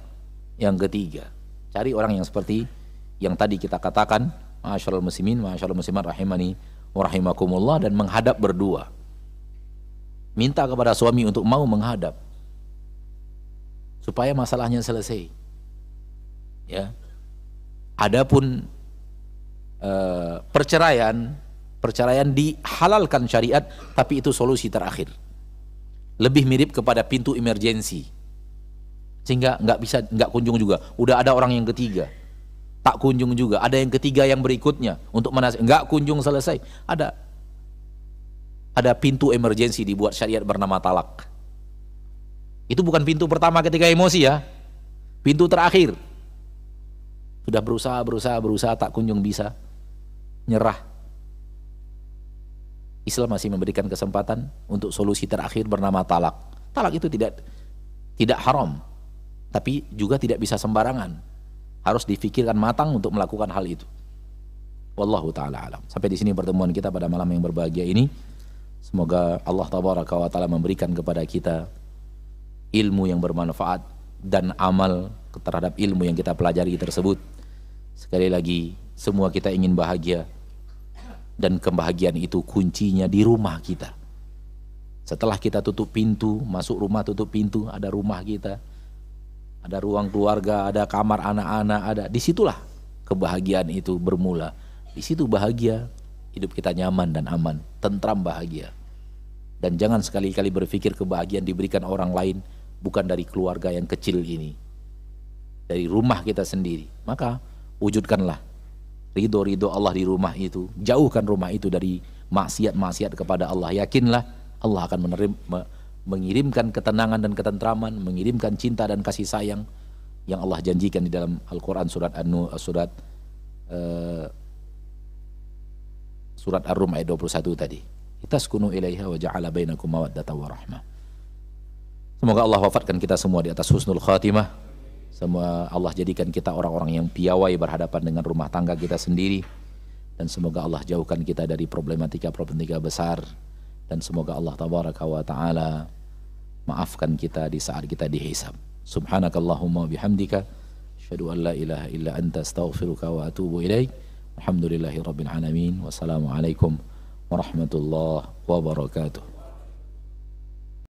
S1: yang ketiga. Cari orang yang seperti yang tadi kita katakan, ma'asyiral muslimin, ma'asyiral muslimat rahimani wa rahimakumullah, dan menghadap berdua. Minta kepada suami untuk mau menghadap supaya masalahnya selesai. Ya. Adapun perceraian dihalalkan syariat, tapi itu solusi terakhir. Lebih mirip kepada pintu emergensi, sehingga nggak kunjung juga. Udah ada orang yang ketiga, tak kunjung juga. Ada yang ketiga yang berikutnya untuk nggak kunjung selesai. Ada pintu emergensi dibuat syariat bernama talak. Itu bukan pintu pertama ketika emosi ya, pintu terakhir. Sudah berusaha tak kunjung bisa, nyerah. Islam masih memberikan kesempatan untuk solusi terakhir bernama talak. Talak itu tidak haram, tapi juga tidak bisa sembarangan. Harus difikirkan matang untuk melakukan hal itu. Wallahu ta'ala alam. Sampai di sini pertemuan kita pada malam yang berbahagia ini. Semoga Allah tabaraka wa ta'ala memberikan kepada kita ilmu yang bermanfaat dan amal terhadap ilmu yang kita pelajari tersebut. Sekali lagi, semua kita ingin bahagia, dan kebahagiaan itu kuncinya di rumah kita. Setelah kita tutup pintu, masuk rumah tutup pintu, ada rumah kita, ada ruang keluarga, ada kamar anak-anak, disitulah kebahagiaan itu bermula. Di situ bahagia, hidup kita nyaman dan aman, tentram, bahagia. Dan jangan sekali-kali berpikir kebahagiaan diberikan orang lain, bukan dari keluarga yang kecil ini, dari rumah kita sendiri. Maka wujudkanlah ridho Allah di rumah itu, jauhkan rumah itu dari maksiat-maksiat kepada Allah. Yakinlah Allah akan mengirimkan ketenangan dan ketentraman, mengirimkan cinta dan kasih sayang yang Allah janjikan di dalam Al-Quran surat Ar-Rum ayat 21 tadi. Itaskunu ilaiha wa ja'ala bainakum mawaddatan wa rahmah. Semoga Allah wafatkan kita semua di atas husnul khatimah. Semoga Allah jadikan kita orang-orang yang piawai berhadapan dengan rumah tangga kita sendiri, dan semoga Allah jauhkan kita dari problematika besar, dan semoga Allah tabaraka wa ta'ala maafkan kita di saat kita dihisab. Subhanakallahumma bihamdika asyhadu an la ilaha illa anta astaghfiruka wa atubu ilaik. Alhamdulillahirabbil alamin. Wassalamualaikum warahmatullahi wabarakatuh.